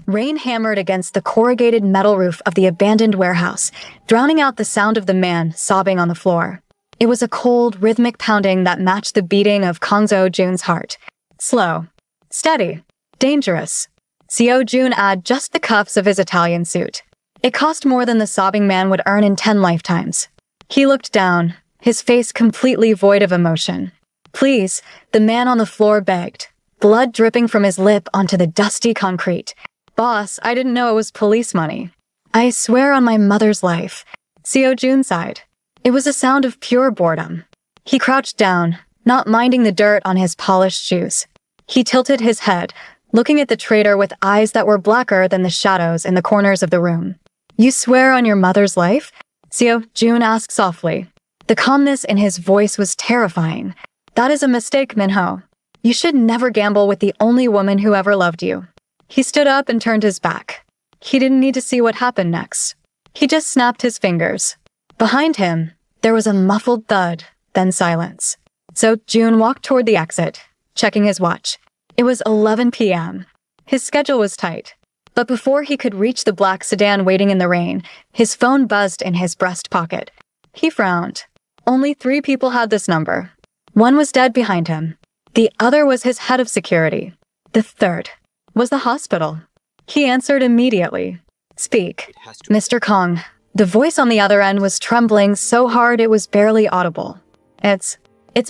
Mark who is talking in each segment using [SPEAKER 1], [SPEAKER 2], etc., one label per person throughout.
[SPEAKER 1] Rain hammered against the corrugated metal roof of the abandoned warehouse, drowning out the sound of the man sobbing on the floor. It was a cold, rhythmic pounding that matched the beating of Kang Seo-jun's heart. Slow. Steady. Dangerous. Seo-jun had just the cuffs of his Italian suit. It cost more than the sobbing man would earn in 10 lifetimes. He looked down, his face completely void of emotion. Please, the man on the floor begged, blood dripping from his lip onto the dusty concrete. Boss, I didn't know it was police money. I swear on my mother's life. Seo-jun sighed. It was a sound of pure boredom. He crouched down, not minding the dirt on his polished shoes. He tilted his head, looking at the traitor with eyes that were blacker than the shadows in the corners of the room. You swear on your mother's life? Seo-jun asked softly. The calmness in his voice was terrifying. That is a mistake, Minho. You should never gamble with the only woman who ever loved you. He stood up and turned his back. He didn't need to see what happened next. He just snapped his fingers. Behind him, there was a muffled thud, then silence. Seo-jun walked toward the exit, checking his watch. It was 11 p.m. His schedule was tight. But before he could reach the black sedan waiting in the rain, his phone buzzed in his breast pocket. He frowned. Only 3 people had this number. One was dead behind him. The other was his head of security. The third was the hospital. He answered immediately. Speak, Mr. Kong. The voice on the other end was trembling so hard it was barely audible. It's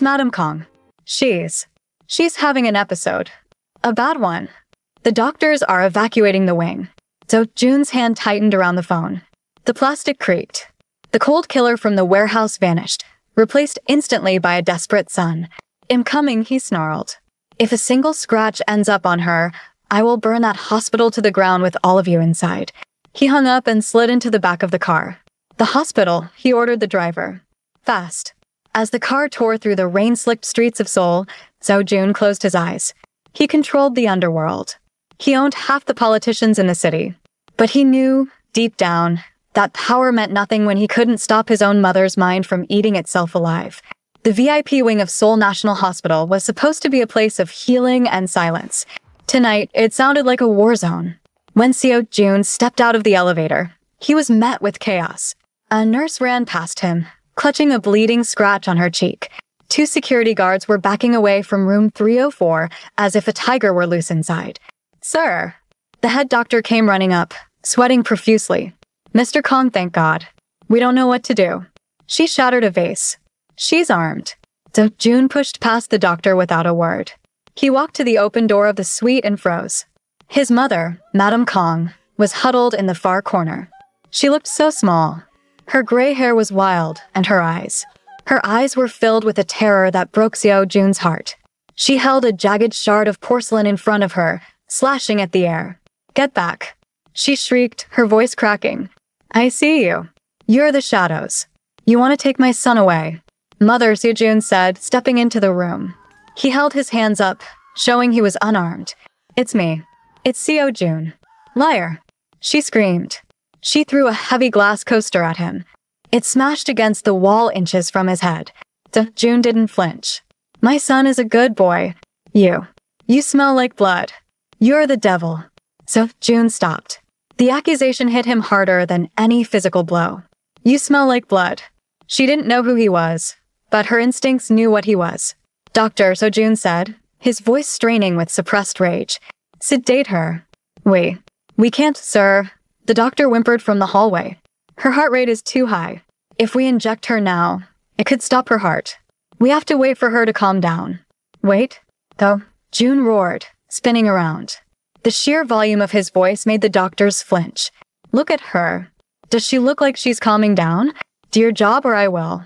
[SPEAKER 1] Madam Kong. She's having an episode. A bad one. The doctors are evacuating the wing. Seo-jun's hand tightened around the phone. The plastic creaked. The cold killer from the warehouse vanished, replaced instantly by a desperate son. I'm coming, he snarled. If a single scratch ends up on her, I will burn that hospital to the ground with all of you inside. He hung up and slid into the back of the car. The hospital, he ordered the driver. Fast. As the car tore through the rain-slicked streets of Seoul, Seo-jun closed his eyes. He controlled the underworld. He owned half the politicians in the city. But he knew, deep down, that power meant nothing when he couldn't stop his own mother's mind from eating itself alive. The VIP wing of Seoul National Hospital was supposed to be a place of healing and silence. Tonight, it sounded like a war zone. When Seo-jun stepped out of the elevator, he was met with chaos. A nurse ran past him, clutching a bleeding scratch on her cheek. 2 security guards were backing away from room 304 as if a tiger were loose inside. Sir! The head doctor came running up, sweating profusely. Mr. Kong, thank God. We don't know what to do. She shattered a vase. She's armed. Seo-jun pushed past the doctor without a word. He walked to the open door of the suite and froze. His mother, Madam Kong, was huddled in the far corner. She looked so small. Her gray hair was wild, and her eyes were filled with a terror that broke Seo-jun's heart. She held a jagged shard of porcelain in front of her, slashing at the air. Get back. She shrieked, her voice cracking. I see you. You're the shadows. You want to take my son away. Mother, Seo-jun said, stepping into the room. He held his hands up, showing he was unarmed. It's me. It's Seo-jun. Liar. She screamed. She threw a heavy glass coaster at him. It smashed against the wall inches from his head. Seo-jun didn't flinch. My son is a good boy. You smell like blood. You're the devil. Seo-jun stopped. The accusation hit him harder than any physical blow. You smell like blood. She didn't know who he was, but her instincts knew what he was. Doctor, Seo-jun said, his voice straining with suppressed rage. Sedate her. We can't, sir. The doctor whimpered from the hallway. Her heart rate is too high. If we inject her now, it could stop her heart. We have to wait for her to calm down. Wait, though. June roared, spinning around. The sheer volume of his voice made the doctors flinch. Look at her. Does she look like she's calming down? Do your job or I will.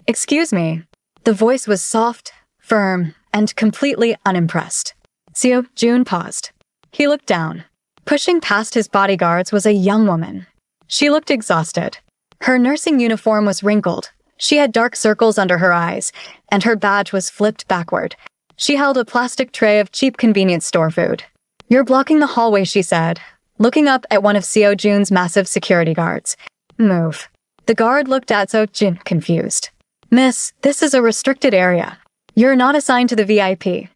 [SPEAKER 1] Excuse me. The voice was soft, firm, and completely unimpressed. Seo-jun paused. He looked down. Pushing past his bodyguards was a young woman. She looked exhausted. Her nursing uniform was wrinkled. She had dark circles under her eyes, and her badge was flipped backward. She held a plastic tray of cheap convenience store food. You're blocking the hallway, she said, looking up at one of Seo-jun's massive security guards. Move. The guard looked at Seo-jun, confused. Miss, this is a restricted area. You're not assigned to the VIP.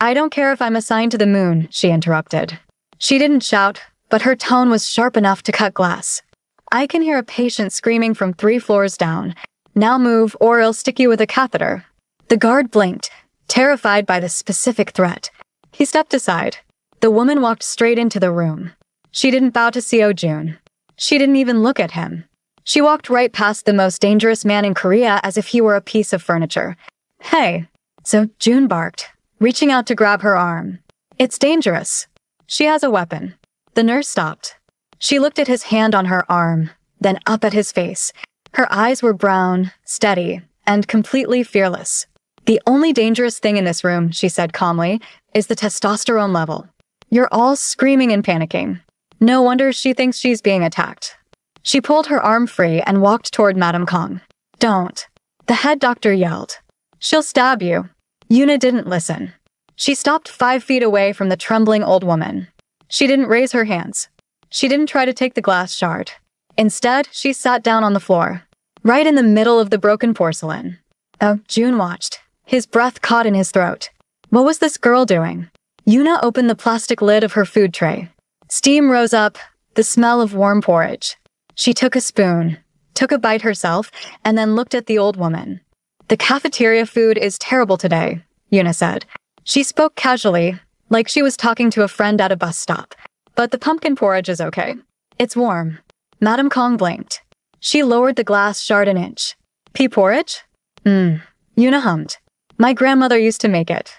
[SPEAKER 1] I don't care if I'm assigned to the moon, she interrupted. She didn't shout, but her tone was sharp enough to cut glass. "I can hear a patient screaming from 3 floors down. Now move, or I'll stick you with a catheter." The guard blinked, terrified by the specific threat. He stepped aside. The woman walked straight into the room. She didn't bow to Seo Jun. She didn't even look at him. She walked right past the most dangerous man in Korea as if he were a piece of furniture. "Hey." So Jun barked, reaching out to grab her arm. "It's dangerous. She has a weapon." The nurse stopped. She looked at his hand on her arm, then up at his face. Her eyes were brown, steady, and completely fearless. "The only dangerous thing in this room," she said calmly, "is the testosterone level. You're all screaming and panicking. No wonder she thinks she's being attacked." She pulled her arm free and walked toward Madame Kong. "Don't." The head doctor yelled. "She'll stab you." Yuna didn't listen. She stopped 5 feet away from the trembling old woman. She didn't raise her hands. She didn't try to take the glass shard. Instead, she sat down on the floor, right in the middle of the broken porcelain. Oh, Jun watched, his breath caught in his throat. What was this girl doing? Yuna opened the plastic lid of her food tray. Steam rose up, the smell of warm porridge. She took a spoon, took a bite herself, and then looked at the old woman. "The cafeteria food is terrible today," Yuna said. She spoke casually, like she was talking to a friend at a bus stop. "But the pumpkin porridge is okay. It's warm." Madame Kong blinked. She lowered the glass shard an inch. "Pea porridge?" Yuna hummed. "My grandmother used to make it.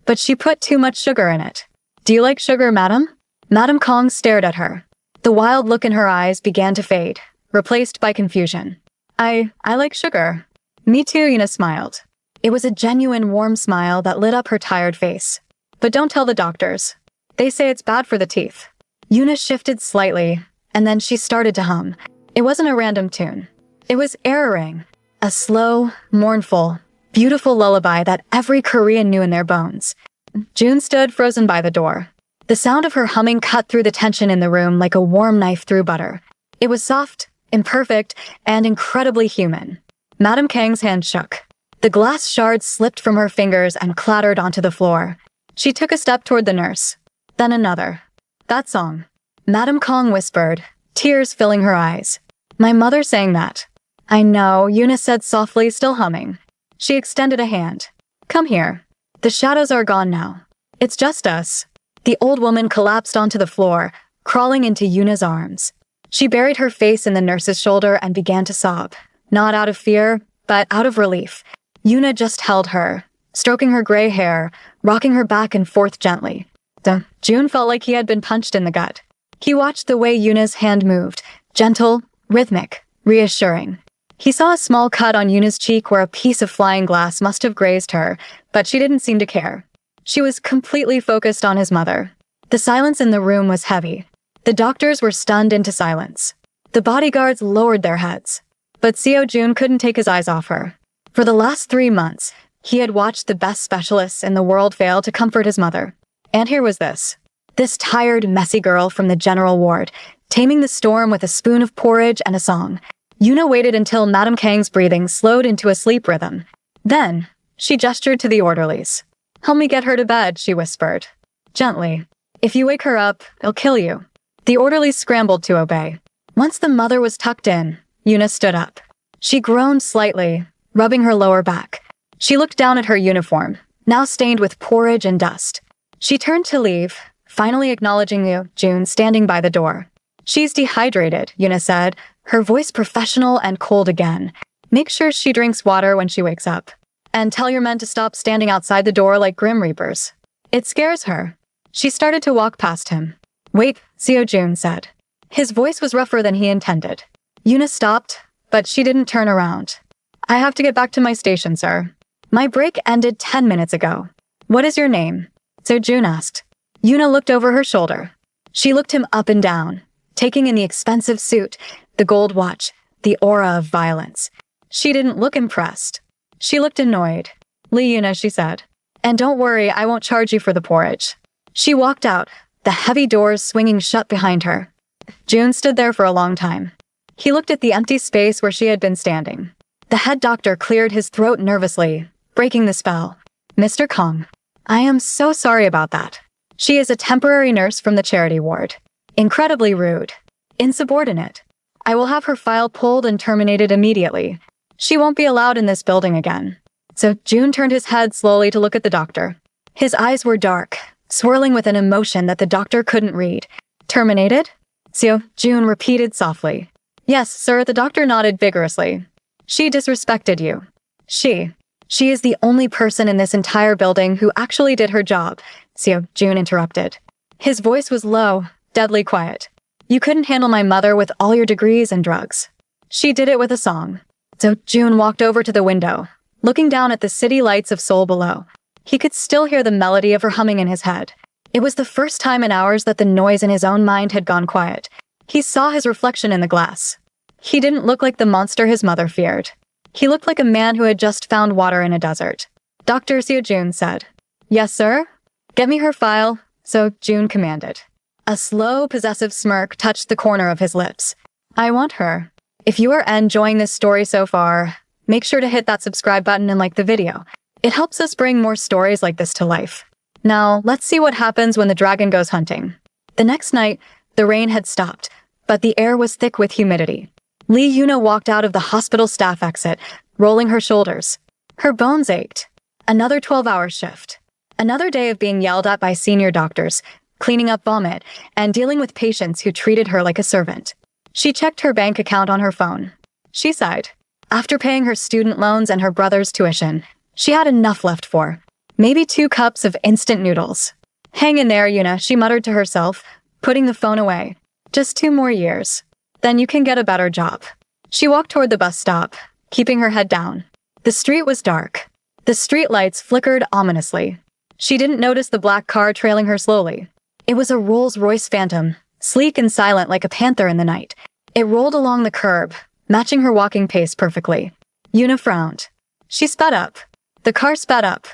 [SPEAKER 1] But she put too much sugar in it." "Do you like sugar, madam?" Madame Kong stared at her. The wild look in her eyes began to fade, replaced by confusion. I like sugar." "Me too," Yuna smiled. It was a genuine warm smile that lit up her tired face. "But don't tell the doctors. They say it's bad for the teeth." Yuna shifted slightly, and then she started to hum. It wasn't a random tune. It was Errang, a slow, mournful, beautiful lullaby that every Korean knew in their bones. Jun stood frozen by the door. The sound of her humming cut through the tension in the room like a warm knife through butter. It was soft, imperfect, and incredibly human. Madame Kang's hand shook. The glass shards slipped from her fingers and clattered onto the floor. She took a step toward the nurse. Then another. "That song." Madame Kong whispered, tears filling her eyes. "My mother sang that." "I know," Yuna said softly, still humming. She extended a hand. "Come here. The shadows are gone now. It's just us." The old woman collapsed onto the floor, crawling into Yuna's arms. She buried her face in the nurse's shoulder and began to sob. Not out of fear, but out of relief. Yuna just held her, stroking her gray hair, rocking her back and forth gently. Jun felt like he had been punched in the gut. He watched the way Yuna's hand moved, gentle, rhythmic, reassuring. He saw a small cut on Yuna's cheek where a piece of flying glass must have grazed her, but she didn't seem to care. She was completely focused on his mother. The silence in the room was heavy. The doctors were stunned into silence. The bodyguards lowered their heads. But Seo Jun couldn't take his eyes off her. For the last 3 months, he had watched the best specialists in the world fail to comfort his mother. And here was this tired, messy girl from the general ward, taming the storm with a spoon of porridge and a song. Yuna waited until Madame Kang's breathing slowed into a sleep rhythm. Then, she gestured to the orderlies. "Help me get her to bed," she whispered. "Gently. If you wake her up, I'll kill you." The orderlies scrambled to obey. Once the mother was tucked in, Yuna stood up. She groaned slightly, rubbing her lower back. She looked down at her uniform, now stained with porridge and dust. She turned to leave, finally acknowledging Jun standing by the door. "She's dehydrated," Yuna said, her voice professional and cold again. "Make sure she drinks water when she wakes up. And tell your men to stop standing outside the door like Grim Reapers. It scares her." She started to walk past him. "Wait," Seo Jun said. His voice was rougher than he intended. Yuna stopped, but she didn't turn around. "I have to get back to my station, sir. My break ended 10 minutes ago." "What is your name?" Seo Jun asked. Yuna looked over her shoulder. She looked him up and down, taking in the expensive suit, the gold watch, the aura of violence. She didn't look impressed. She looked annoyed. "Lee Yuna," she said. "And don't worry, I won't charge you for the porridge." She walked out, the heavy doors swinging shut behind her. Jun stood there for a long time. He looked at the empty space where she had been standing. The head doctor cleared his throat nervously, breaking the spell. "Mr. Kong, I am so sorry about that. She is a temporary nurse from the charity ward. Incredibly rude. Insubordinate. I will have her file pulled and terminated immediately. She won't be allowed in this building again. So June turned his head slowly to look at the doctor. His eyes were dark, swirling with an emotion that the doctor couldn't read. Terminated? Seo June repeated softly. Yes, sir, the doctor nodded vigorously. She disrespected you. She is the only person in this entire building who actually did her job, Seo June interrupted. His voice was low, deadly quiet. You couldn't handle my mother with all your degrees and drugs. She did it with a song. So June walked over to the window, looking down at the city lights of Seoul below. He could still hear the melody of her humming in his head. It was the first time in hours that the noise in his own mind had gone quiet. He saw his reflection in the glass. He didn't look like the monster his mother feared. He looked like a man who had just found water in a desert. Dr. Seo June said. Yes, sir? Get me her file, so June commanded. A slow, possessive smirk touched the corner of his lips. I want her. If you are enjoying this story so far, make sure to hit that subscribe button and like the video. It helps us bring more stories like this to life. Now, let's see what happens when the dragon goes hunting. The next night, the rain had stopped, but the air was thick with humidity. Lee Yuna walked out of the hospital staff exit, rolling her shoulders. Her bones ached. Another 12-hour shift. Another day of being yelled at by senior doctors, cleaning up vomit, and dealing with patients who treated her like a servant. She checked her bank account on her phone. She sighed. After paying her student loans and her brother's tuition, she had enough left for. Maybe 2 cups of instant noodles. Hang in there, Yuna, she muttered to herself, putting the phone away. Just 2 more years. Then you can get a better job. She walked toward the bus stop, keeping her head down. The street was dark. The street lights flickered ominously. She didn't notice the black car trailing her slowly. It was a Rolls-Royce Phantom, sleek and silent like a panther in the night. It rolled along the curb, matching her walking pace perfectly. Yuna frowned. She sped up. The car sped up.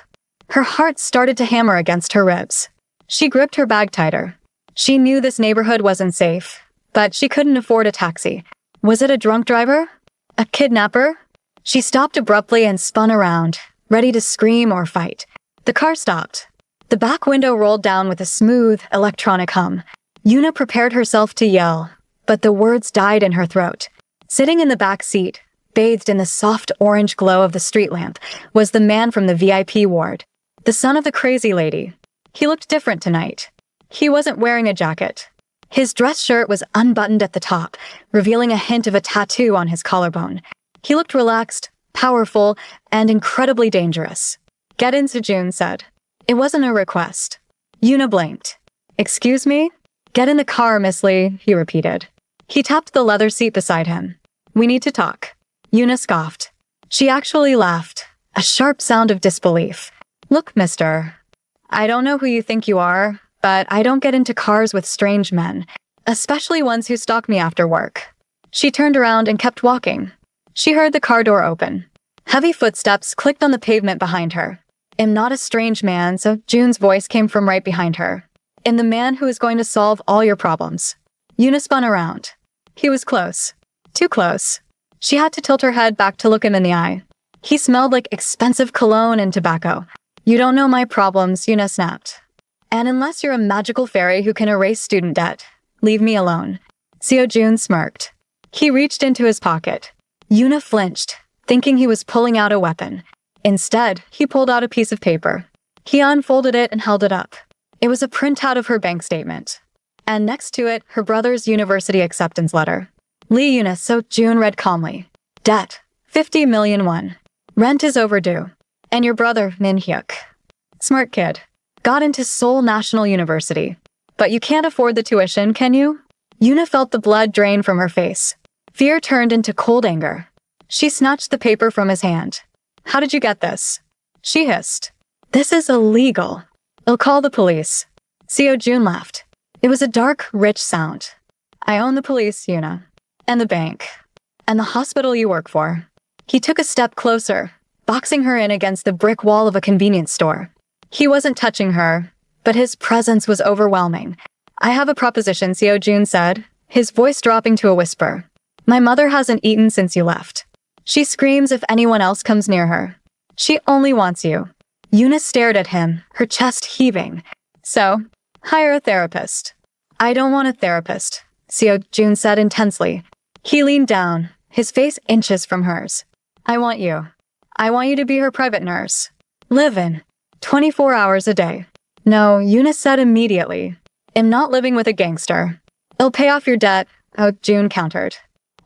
[SPEAKER 1] Her heart started to hammer against her ribs. She gripped her bag tighter. She knew this neighborhood wasn't safe, but she couldn't afford a taxi. Was it a drunk driver? A kidnapper? She stopped abruptly and spun around, ready to scream or fight. The car stopped. The back window rolled down with a smooth, electronic hum. Yuna prepared herself to yell, but the words died in her throat. Sitting in the back seat, bathed in the soft orange glow of the street lamp, was the man from the VIP ward, the son of the crazy lady. He looked different tonight. He wasn't wearing a jacket. His dress shirt was unbuttoned at the top, revealing a hint of a tattoo on his collarbone. He looked relaxed, powerful, and incredibly dangerous. Get in, Sejun said. It wasn't a request. Yuna blinked. Excuse me? Get in the car, Miss Lee, he repeated. He tapped the leather seat beside him. We need to talk. Yuna scoffed. She actually laughed, a sharp sound of disbelief. Look, mister. I don't know who you think you are, but I don't get into cars with strange men, especially ones who stalk me after work. She turned around and kept walking. She heard the car door open. Heavy footsteps clicked on the pavement behind her. Am not a strange man, so June's voice came from right behind her. Am the man who is going to solve all your problems. Yuna spun around. He was close. Too close. She had to tilt her head back to look him in the eye. He smelled like expensive cologne and tobacco. You don't know my problems, Yuna snapped. And unless you're a magical fairy who can erase student debt, leave me alone. Seo Jun smirked. He reached into his pocket. Yuna flinched, thinking he was pulling out a weapon. Instead, he pulled out a piece of paper. He unfolded it and held it up. It was a printout of her bank statement. And next to it, her brother's university acceptance letter. Lee Yuna, so June read calmly. Debt, 50 million won. Rent is overdue. And your brother, Min Hyuk. Smart kid. Got into Seoul National University. But you can't afford the tuition, can you? Yuna felt the blood drain from her face. Fear turned into cold anger. She snatched the paper from his hand. How did you get this? She hissed. This is illegal. I'll call the police. Seo Jun laughed. It was a dark, rich sound. I own the police, Yuna. And the bank. And the hospital you work for. He took a step closer, boxing her in against the brick wall of a convenience store. He wasn't touching her, but his presence was overwhelming. I have a proposition, Seo Jun said, his voice dropping to a whisper. My mother hasn't eaten since you left. She screams if anyone else comes near her. She only wants you. Yuna stared at him, her chest heaving. So, hire a therapist. I don't want a therapist, Seo Jun said intensely. He leaned down, his face inches from hers. I want you. I want you to be her private nurse. Live in. 24 hours a day. No, Yuna said immediately. I'm not living with a gangster. It'll pay off your debt, June countered.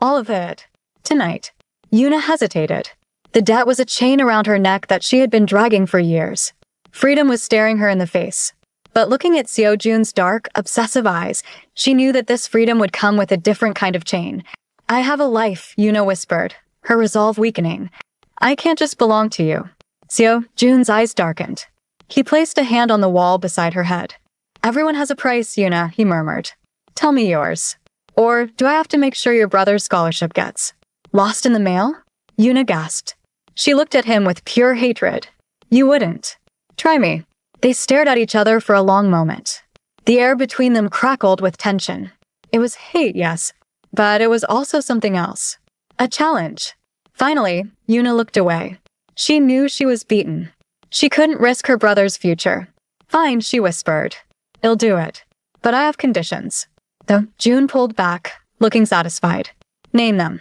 [SPEAKER 1] All of it. Tonight. Yuna hesitated. The debt was a chain around her neck that she had been dragging for years. Freedom was staring her in the face. But looking at Seo Jun's dark, obsessive eyes, she knew that this freedom would come with a different kind of chain. I have a life, Yuna whispered, her resolve weakening. I can't just belong to you. Seo Jun's eyes darkened. He placed a hand on the wall beside her head. Everyone has a price, Yuna, he murmured. Tell me yours. Or do I have to make sure your brother's scholarship gets? Lost in the mail? Yuna gasped. She looked at him with pure hatred. You wouldn't. Try me. They stared at each other for a long moment. The air between them crackled with tension. It was hate, yes, but it was also something else. A challenge. Finally, Yuna looked away. She knew she was beaten. She couldn't risk her brother's future. Fine, she whispered. I'll do it. But I have conditions. Though June pulled back, looking satisfied. Name them.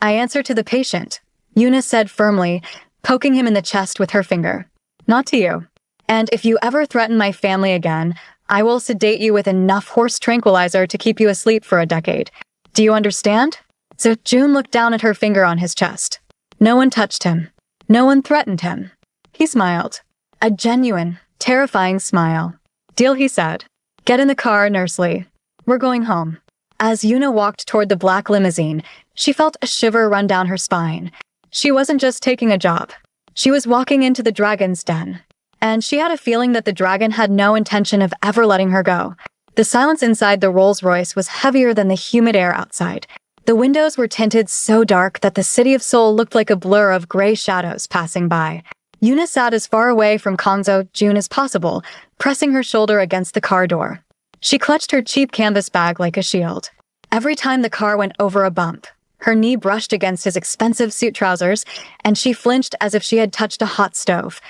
[SPEAKER 1] I answer to the patient, Yuna said firmly, poking him in the chest with her finger. Not to you. And if you ever threaten my family again, I will sedate you with enough horse tranquilizer to keep you asleep for a decade. Do you understand? So June looked down at her finger on his chest. No one touched him. No one threatened him. He smiled. A genuine, terrifying smile. Deal, he said. Get in the car, Nurse Lee. We're going home. As Yuna walked toward the black limousine, she felt a shiver run down her spine. She wasn't just taking a job. She was walking into the dragon's den. And she had a feeling that the dragon had no intention of ever letting her go. The silence inside the Rolls-Royce was heavier than the humid air outside. The windows were tinted so dark that the city of Seoul looked like a blur of gray shadows passing by. Yuna sat as far away from Kangso June as possible, pressing her shoulder against the car door. She clutched her cheap canvas bag like a shield. Every time the car went over a bump, her knee brushed against his expensive suit trousers, and she flinched as if she had touched a hot stove.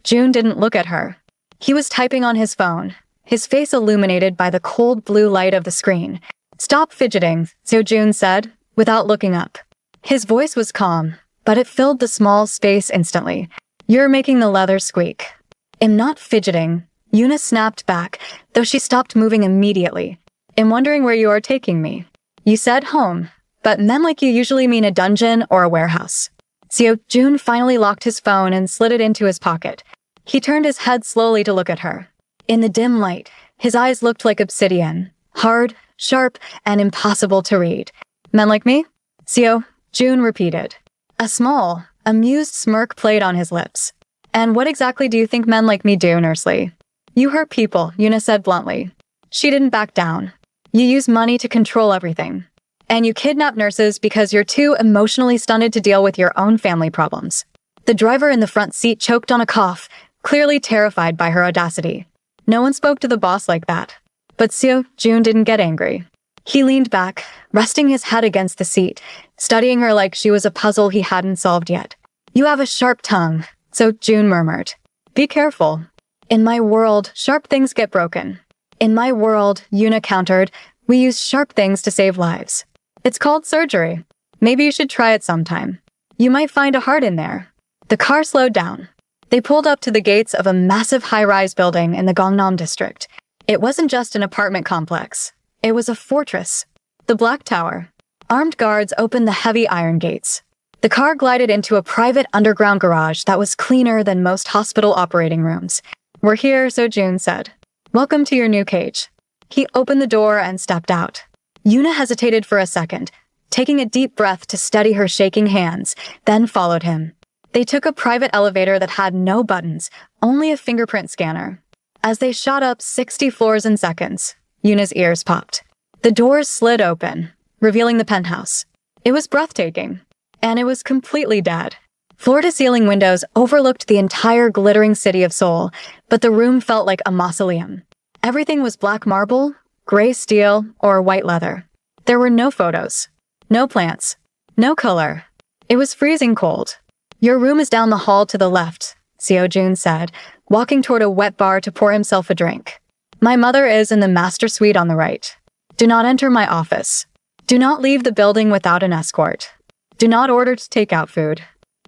[SPEAKER 1] June didn't look at her. He was typing on his phone, his face illuminated by the cold blue light of the screen. Stop fidgeting, Seo Jun said, without looking up. His voice was calm, but it filled the small space instantly. You're making the leather squeak. I'm not fidgeting. Yuna snapped back, though she stopped moving immediately. I'm wondering where you are taking me. You said home, but men like you usually mean a dungeon or a warehouse. Seo Jun finally locked his phone and slid it into his pocket. He turned his head slowly to look at her. In the dim light, his eyes looked like obsidian, hard, sharp, and impossible to read. Men like me? Seo Jun repeated. A small, amused smirk played on his lips. And what exactly do you think men like me do, Nurse Lee? You hurt people, Yuna said bluntly. She didn't back down. You use money to control everything. And you kidnap nurses because you're too emotionally stunted to deal with your own family problems. The driver in the front seat choked on a cough, clearly terrified by her audacity. No one spoke to the boss like that. But Seo Jun didn't get angry. He leaned back, resting his head against the seat, studying her like she was a puzzle he hadn't solved yet. You have a sharp tongue, Seo Jun murmured. Be careful. In my world, sharp things get broken. In my world, Yuna countered, we use sharp things to save lives. It's called surgery. Maybe you should try it sometime. You might find a heart in there. The car slowed down. They pulled up to the gates of a massive high-rise building in the Gangnam district. It wasn't just an apartment complex. It was a fortress. The Black Tower. Armed guards opened the heavy iron gates. The car glided into a private underground garage that was cleaner than most hospital operating rooms. We're here, Seo Jun said. Welcome to your new cage. He opened the door and stepped out. Yuna hesitated for a second, taking a deep breath to steady her shaking hands, then followed him. They took a private elevator that had no buttons, only a fingerprint scanner. As they shot up 60 floors in seconds, Yuna's ears popped. The doors slid open, revealing the penthouse. It was breathtaking, and it was completely dead. Floor-to-ceiling windows overlooked the entire glittering city of Seoul, but the room felt like a mausoleum. Everything was black marble, gray steel, or white leather. There were no photos, no plants, no color. It was freezing cold. Your room is down the hall to the left, Seo Jun said, walking toward a wet bar to pour himself a drink. My mother is in the master suite on the right. Do not enter my office. Do not leave the building without an escort. Do not order takeout food.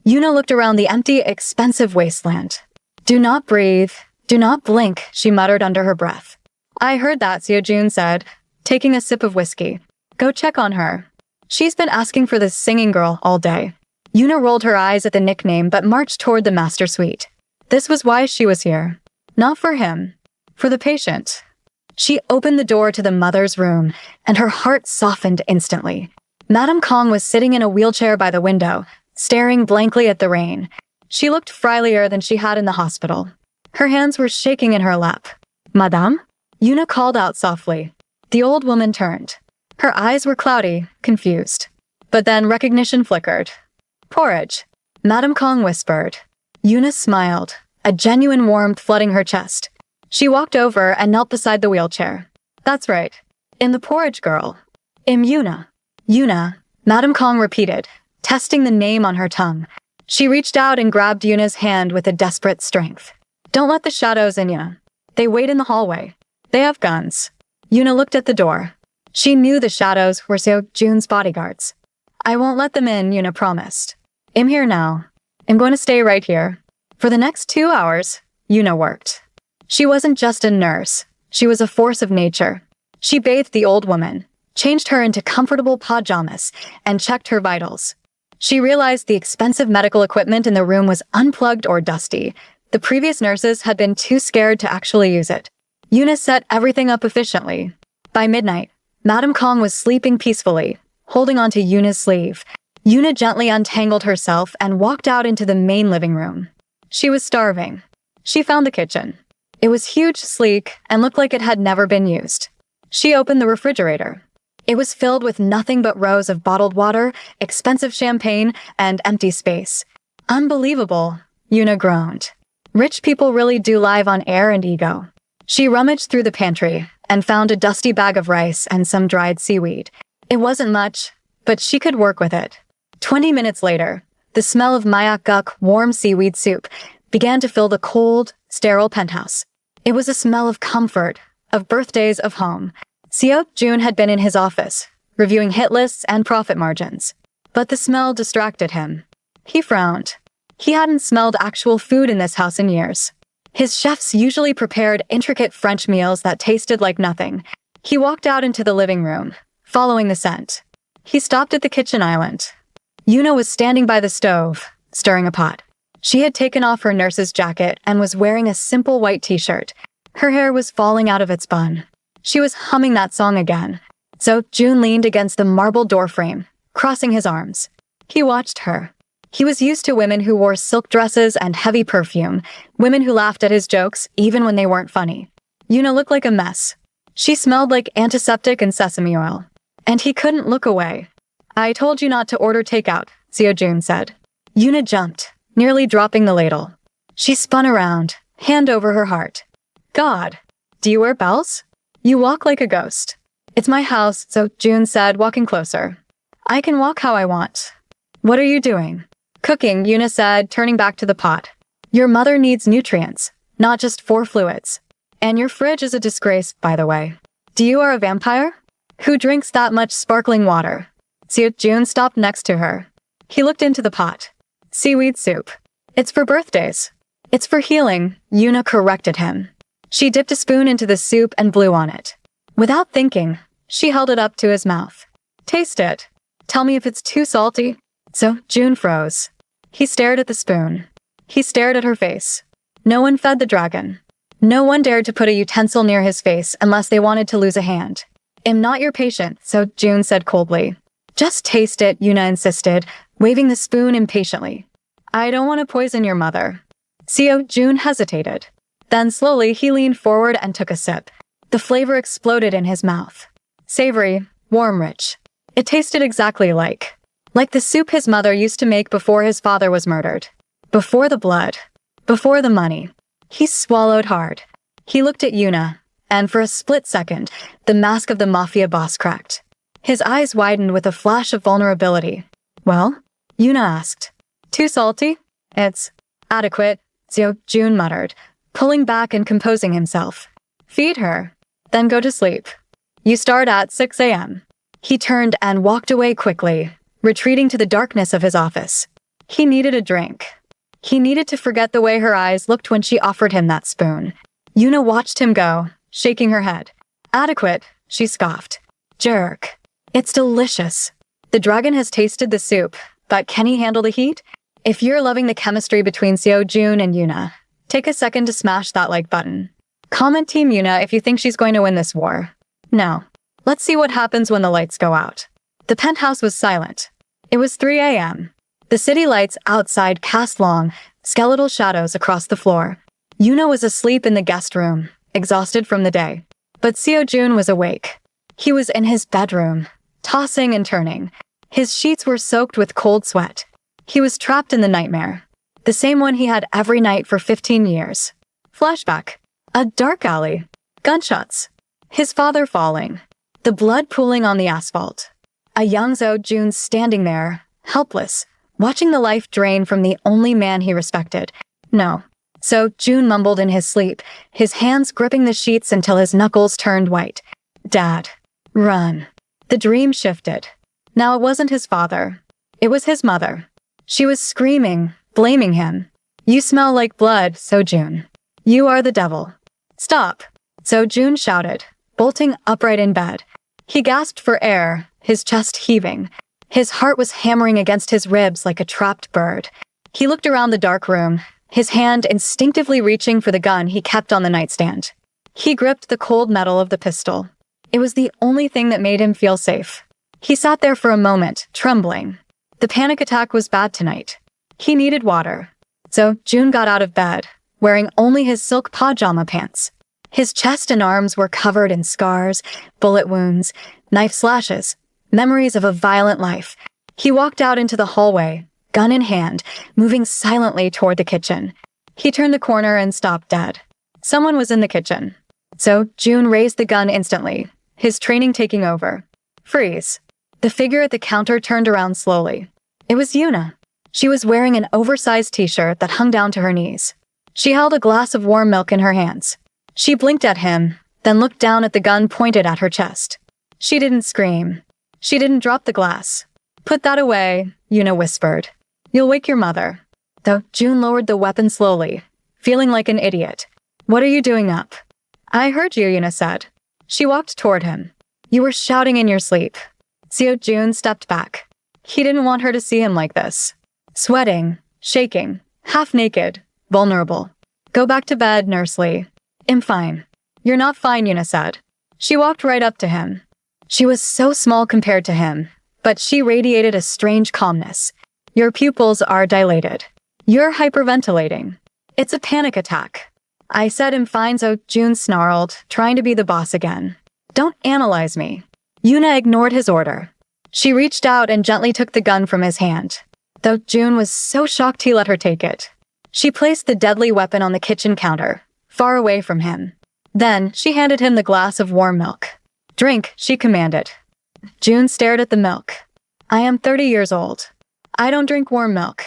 [SPEAKER 1] Yuna looked around the empty, expensive wasteland. Do not breathe. Do not blink, she muttered under her breath. I heard that, Seojun said, taking a sip of whiskey. Go check on her. She's been asking for this singing girl all day. Yuna rolled her eyes at the nickname but marched toward the master suite. This was why she was here. Not for him. For the patient. She opened the door to the mother's room, and her heart softened instantly. Madame Kong was sitting in a wheelchair by the window, staring blankly at the rain. She looked frilier than she had in the hospital. Her hands were shaking in her lap. Madame? Yuna called out softly. The old woman turned. Her eyes were cloudy, confused. But then recognition flickered. Porridge, Madame Kong whispered. Yuna smiled, a genuine warmth flooding her chest. She walked over and knelt beside the wheelchair. That's right. In the porridge girl. Yuna. Yuna, Madame Kong repeated, testing the name on her tongue. She reached out and grabbed Yuna's hand with a desperate strength. Don't let the shadows in ya. They wait in the hallway. They have guns. Yuna looked at the door. She knew the shadows were Seojun's bodyguards. I won't let them in, Yuna promised. I'm here now. I'm going to stay right here. For the next 2 hours, Yuna worked. She wasn't just a nurse. She was a force of nature. She bathed the old woman, changed her into comfortable pajamas, and checked her vitals. She realized the expensive medical equipment in the room was unplugged or dusty. The previous nurses had been too scared to actually use it. Yuna set everything up efficiently. By midnight, Madame Kong was sleeping peacefully, holding onto Yuna's sleeve. Yuna gently untangled herself and walked out into the main living room. She was starving. She found the kitchen. It was huge, sleek, and looked like it had never been used. She opened the refrigerator. It was filled with nothing but rows of bottled water, expensive champagne, and empty space. Unbelievable, Yuna groaned. Rich people really do live on air and ego. She rummaged through the pantry and found a dusty bag of rice and some dried seaweed. It wasn't much, but she could work with it. 20 minutes later, the smell of Mayak Guk warm seaweed soup began to fill the cold, sterile penthouse. It was a smell of comfort, of birthdays, of home. Seojun had been in his office, reviewing hit lists and profit margins. But the smell distracted him. He frowned. He hadn't smelled actual food in this house in years. His chefs usually prepared intricate French meals that tasted like nothing. He walked out into the living room, following the scent. He stopped at the kitchen island. Yuna was standing by the stove, stirring a pot. She had taken off her nurse's jacket and was wearing a simple white t-shirt. Her hair was falling out of its bun. She was humming that song again. So June leaned against the marble doorframe, crossing his arms. He watched her. He was used to women who wore silk dresses and heavy perfume, women who laughed at his jokes even when they weren't funny. Yuna looked like a mess. She smelled like antiseptic and sesame oil. And he couldn't look away. I told you not to order takeout, Seojun said. Yuna jumped, nearly dropping the ladle. She spun around, hand over her heart. God, do you wear bells? You walk like a ghost. It's my house, Seojun said, walking closer. I can walk how I want. What are you doing? Cooking, Yuna said, turning back to the pot. Your mother needs nutrients, not just 4 fluids. And your fridge is a disgrace, by the way. Do you are a vampire? Who drinks that much sparkling water? Seojun stopped next to her. He looked into the pot. Seaweed soup. It's for birthdays. It's for healing, Yuna corrected him. She dipped a spoon into the soup and blew on it. Without thinking, she held it up to his mouth. Taste it. Tell me if it's too salty. Seojun froze. He stared at the spoon. He stared at her face. No one fed the dragon. No one dared to put a utensil near his face unless they wanted to lose a hand. I'm not your patient, Seojun said coldly. Just taste it, Yuna insisted, waving the spoon impatiently. I don't want to poison your mother. Seojun hesitated. Then slowly he leaned forward and took a sip. The flavor exploded in his mouth. Savory, warm, rich. It tasted exactly like the soup his mother used to make before his father was murdered. Before the blood. Before the money. He swallowed hard. He looked at Yuna, and for a split second, the mask of the Mafia boss cracked. His eyes widened with a flash of vulnerability. Well? Yuna asked. Too salty? It's adequate, Seojun muttered, pulling back and composing himself. Feed her. Then go to sleep. You start at 6 a.m. He turned and walked away quickly, retreating to the darkness of his office. He needed a drink. He needed to forget the way her eyes looked when she offered him that spoon. Yuna watched him go, shaking her head. Adequate, she scoffed. Jerk. It's delicious. The dragon has tasted the soup, but can he handle the heat? If you're loving the chemistry between Seo Jun and Yuna, take a second to smash that like button. Comment Team Yuna if you think she's going to win this war. Now, let's see what happens when the lights go out. The penthouse was silent. It was 3 a.m. The city lights outside cast long, skeletal shadows across the floor. Yuna was asleep in the guest room, exhausted from the day. But Seo Jun was awake. He was in his bedroom, tossing and turning. His sheets were soaked with cold sweat. He was trapped in the nightmare, the same one he had every night for 15 years. Flashback. A dark alley. Gunshots. His father falling. The blood pooling on the asphalt. A young Seo Jun standing there, helpless, watching the life drain from the only man he respected. No. So Jun mumbled in his sleep, his hands gripping the sheets until his knuckles turned white. Dad. Run. The dream shifted. Now it wasn't his father. It was his mother. She was screaming, blaming him. You smell like blood, Seo Jun. You are the devil. Stop. Seo Jun shouted, bolting upright in bed. He gasped for air, his chest heaving. His heart was hammering against his ribs like a trapped bird. He looked around the dark room, his hand instinctively reaching for the gun he kept on the nightstand. He gripped the cold metal of the pistol. It was the only thing that made him feel safe. He sat there for a moment, trembling. The panic attack was bad tonight. He needed water. So Jun got out of bed, wearing only his silk pajama pants. His chest and arms were covered in scars, bullet wounds, knife slashes, memories of a violent life. He walked out into the hallway, gun in hand, moving silently toward the kitchen. He turned the corner and stopped dead. Someone was in the kitchen. So Jun raised the gun instantly, his training taking over. Freeze. The figure at the counter turned around slowly. It was Yuna. She was wearing an oversized t-shirt that hung down to her knees. She held a glass of warm milk in her hands. She blinked at him, then looked down at the gun pointed at her chest. She didn't scream. She didn't drop the glass. Put that away, Yuna whispered. You'll wake your mother. Though Jun lowered the weapon slowly, feeling like an idiot. What are you doing up? I heard you, Yuna said. She walked toward him. You were shouting in your sleep. Seo Jun stepped back. He didn't want her to see him like this. Sweating, shaking, half naked, vulnerable. Go back to bed, Nurse Lee. I'm fine. You're not fine, Yuna said. She walked right up to him. She was so small compared to him, but she radiated a strange calmness. Your pupils are dilated. You're hyperventilating. It's a panic attack. I said I'm fine, so Jun snarled, trying to be the boss again. Don't analyze me. Yuna ignored his order. She reached out and gently took the gun from his hand, though Jun was so shocked he let her take it. She placed the deadly weapon on the kitchen counter, far away from him. Then she handed him the glass of warm milk. Drink, she commanded. Jun stared at the milk. I am 30 years old. I don't drink warm milk.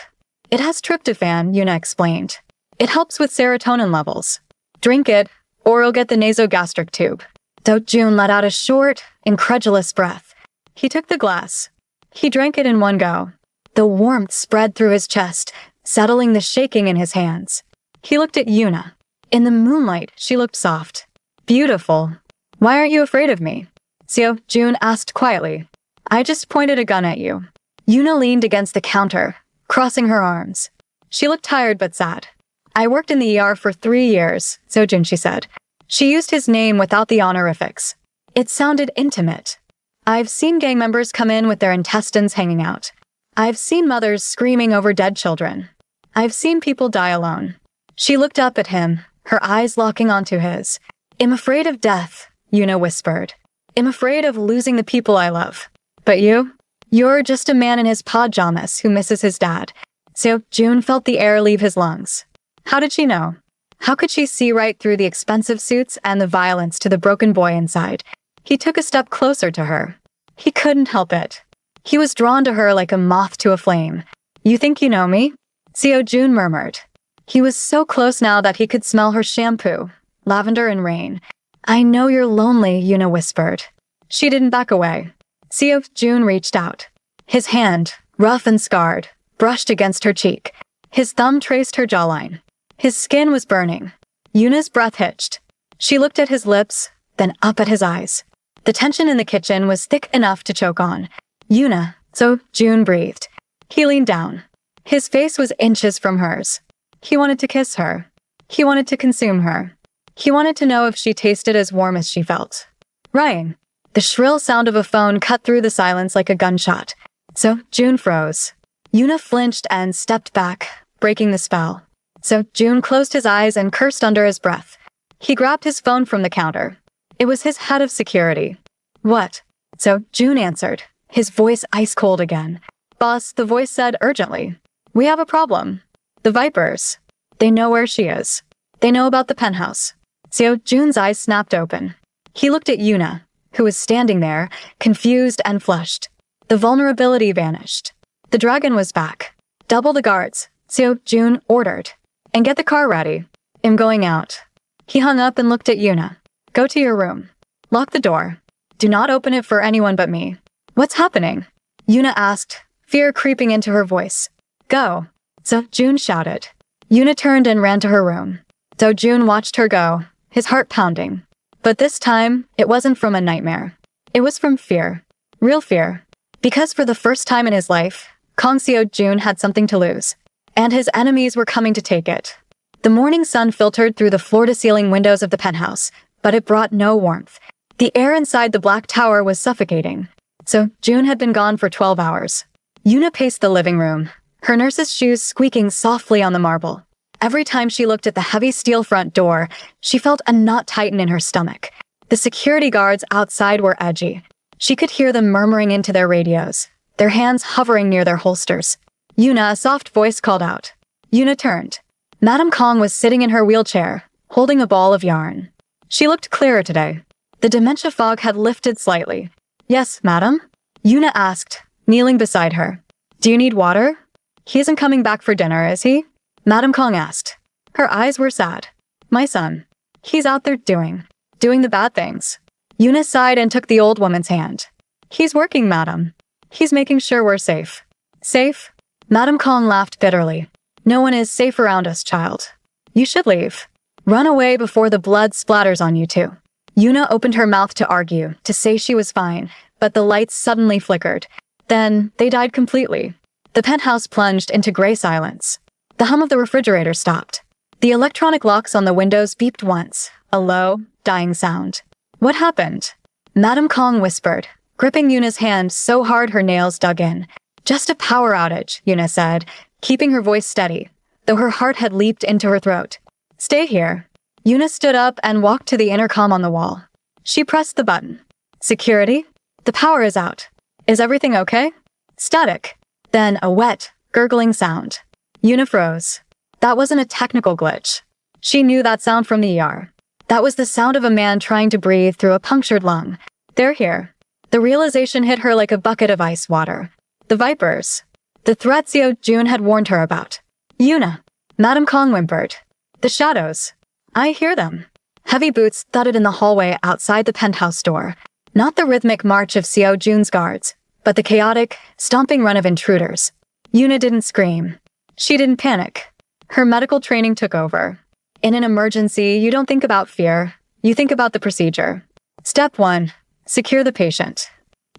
[SPEAKER 1] It has tryptophan, Yuna explained. It helps with serotonin levels. Drink it, or you'll get the nasogastric tube. Though Jun let out a short, incredulous breath. He took the glass. He drank it in one go. The warmth spread through his chest, settling the shaking in his hands. He looked at Yuna. In the moonlight, she looked soft. Beautiful. Why aren't you afraid of me? Seo Jun asked quietly. I just pointed a gun at you. Yuna leaned against the counter, crossing her arms. She looked tired but sad. I worked in the ER for 3 years, Seo Jun, she said. She used his name without the honorifics. It sounded intimate. I've seen gang members come in with their intestines hanging out. I've seen mothers screaming over dead children. I've seen people die alone. She looked up at him, her eyes locking onto his. I'm afraid of death, Yuna whispered. I'm afraid of losing the people I love. But you? You're just a man in his pajamas who misses his dad. Seo Jun felt the air leave his lungs. How did she know? How could she see right through the expensive suits and the violence to the broken boy inside? He took a step closer to her. He couldn't help it. He was drawn to her like a moth to a flame. You think you know me? Seo Jun murmured. He was so close now that he could smell her shampoo, lavender and rain. I know you're lonely, Yuna whispered. She didn't back away. Seo Jun reached out. His hand, rough and scarred, brushed against her cheek. His thumb traced her jawline. His skin was burning. Yuna's breath hitched. She looked at his lips, then up at his eyes. The tension in the kitchen was thick enough to choke on. Yuna, so Jun breathed. He leaned down. His face was inches from hers. He wanted to kiss her. He wanted to consume her. He wanted to know if she tasted as warm as she felt. Ring. The shrill sound of a phone cut through the silence like a gunshot. So Jun froze. Yuna flinched and stepped back, breaking the spell. So Jun closed his eyes and cursed under his breath. He grabbed his phone from the counter. It was his head of security. What? So Jun answered, his voice ice cold again. Boss, the voice said urgently. We have a problem. The Vipers. They know where she is. They know about the penthouse. Seo Jun's eyes snapped open. He looked at Yuna, who was standing there, confused and flushed. The vulnerability vanished. The dragon was back. Double the guards, Seo Jun ordered. And get the car ready. I'm going out. He hung up and looked at Yuna. Go to your room. Lock the door. Do not open it for anyone but me. What's happening? Yuna asked, fear creeping into her voice. Go. So Jun shouted. Yuna turned and ran to her room. So Jun watched her go, his heart pounding. But this time, it wasn't from a nightmare. It was from fear. Real fear. Because for the first time in his life, Kang Seo Jun had something to lose. And his enemies were coming to take it. The morning sun filtered through the floor-to-ceiling windows of the penthouse, but it brought no warmth. The air inside the black tower was suffocating. So Jun had been gone for 12 hours. Yuna paced the living room, her nurse's shoes squeaking softly on the marble. Every time she looked at the heavy steel front door, she felt a knot tighten in her stomach. The security guards outside were edgy. She could hear them murmuring into their radios, their hands hovering near their holsters. Yuna, a soft voice called out. Yuna turned. Madame Kong was sitting in her wheelchair, holding a ball of yarn. She looked clearer today. The dementia fog had lifted slightly. Yes, madam? Yuna asked, kneeling beside her. Do you need water? He isn't coming back for dinner, is he? Madame Kong asked. Her eyes were sad. My son. He's out there doing the bad things. Yuna sighed and took the old woman's hand. He's working, madam. He's making sure we're safe. Safe? Madame Kong laughed bitterly. No one is safe around us, child. You should leave. Run away before the blood splatters on you too. Yuna opened her mouth to argue, to say she was fine, but the lights suddenly flickered. Then, they died completely. The penthouse plunged into gray silence. The hum of the refrigerator stopped. The electronic locks on the windows beeped once, a low, dying sound. What happened? Madame Kong whispered, gripping Yuna's hand so hard her nails dug in. Just a power outage, Yuna said, keeping her voice steady, though her heart had leaped into her throat. Stay here. Yuna stood up and walked to the intercom on the wall. She pressed the button. Security? The power is out. Is everything okay? Static. Then a wet, gurgling sound. Yuna froze. That wasn't a technical glitch. She knew that sound from the ER. That was the sound of a man trying to breathe through a punctured lung. They're here. The realization hit her like a bucket of ice water. The Vipers. The threat Seo Jun had warned her about. Yuna. Madame Kong whimpered. The shadows. I hear them. Heavy boots thudded in the hallway outside the penthouse door. Not the rhythmic march of Seo Jun's guards, but the chaotic, stomping run of intruders. Yuna didn't scream. She didn't panic. Her medical training took over. In an emergency, you don't think about fear. You think about the procedure. Step 1. Secure the patient.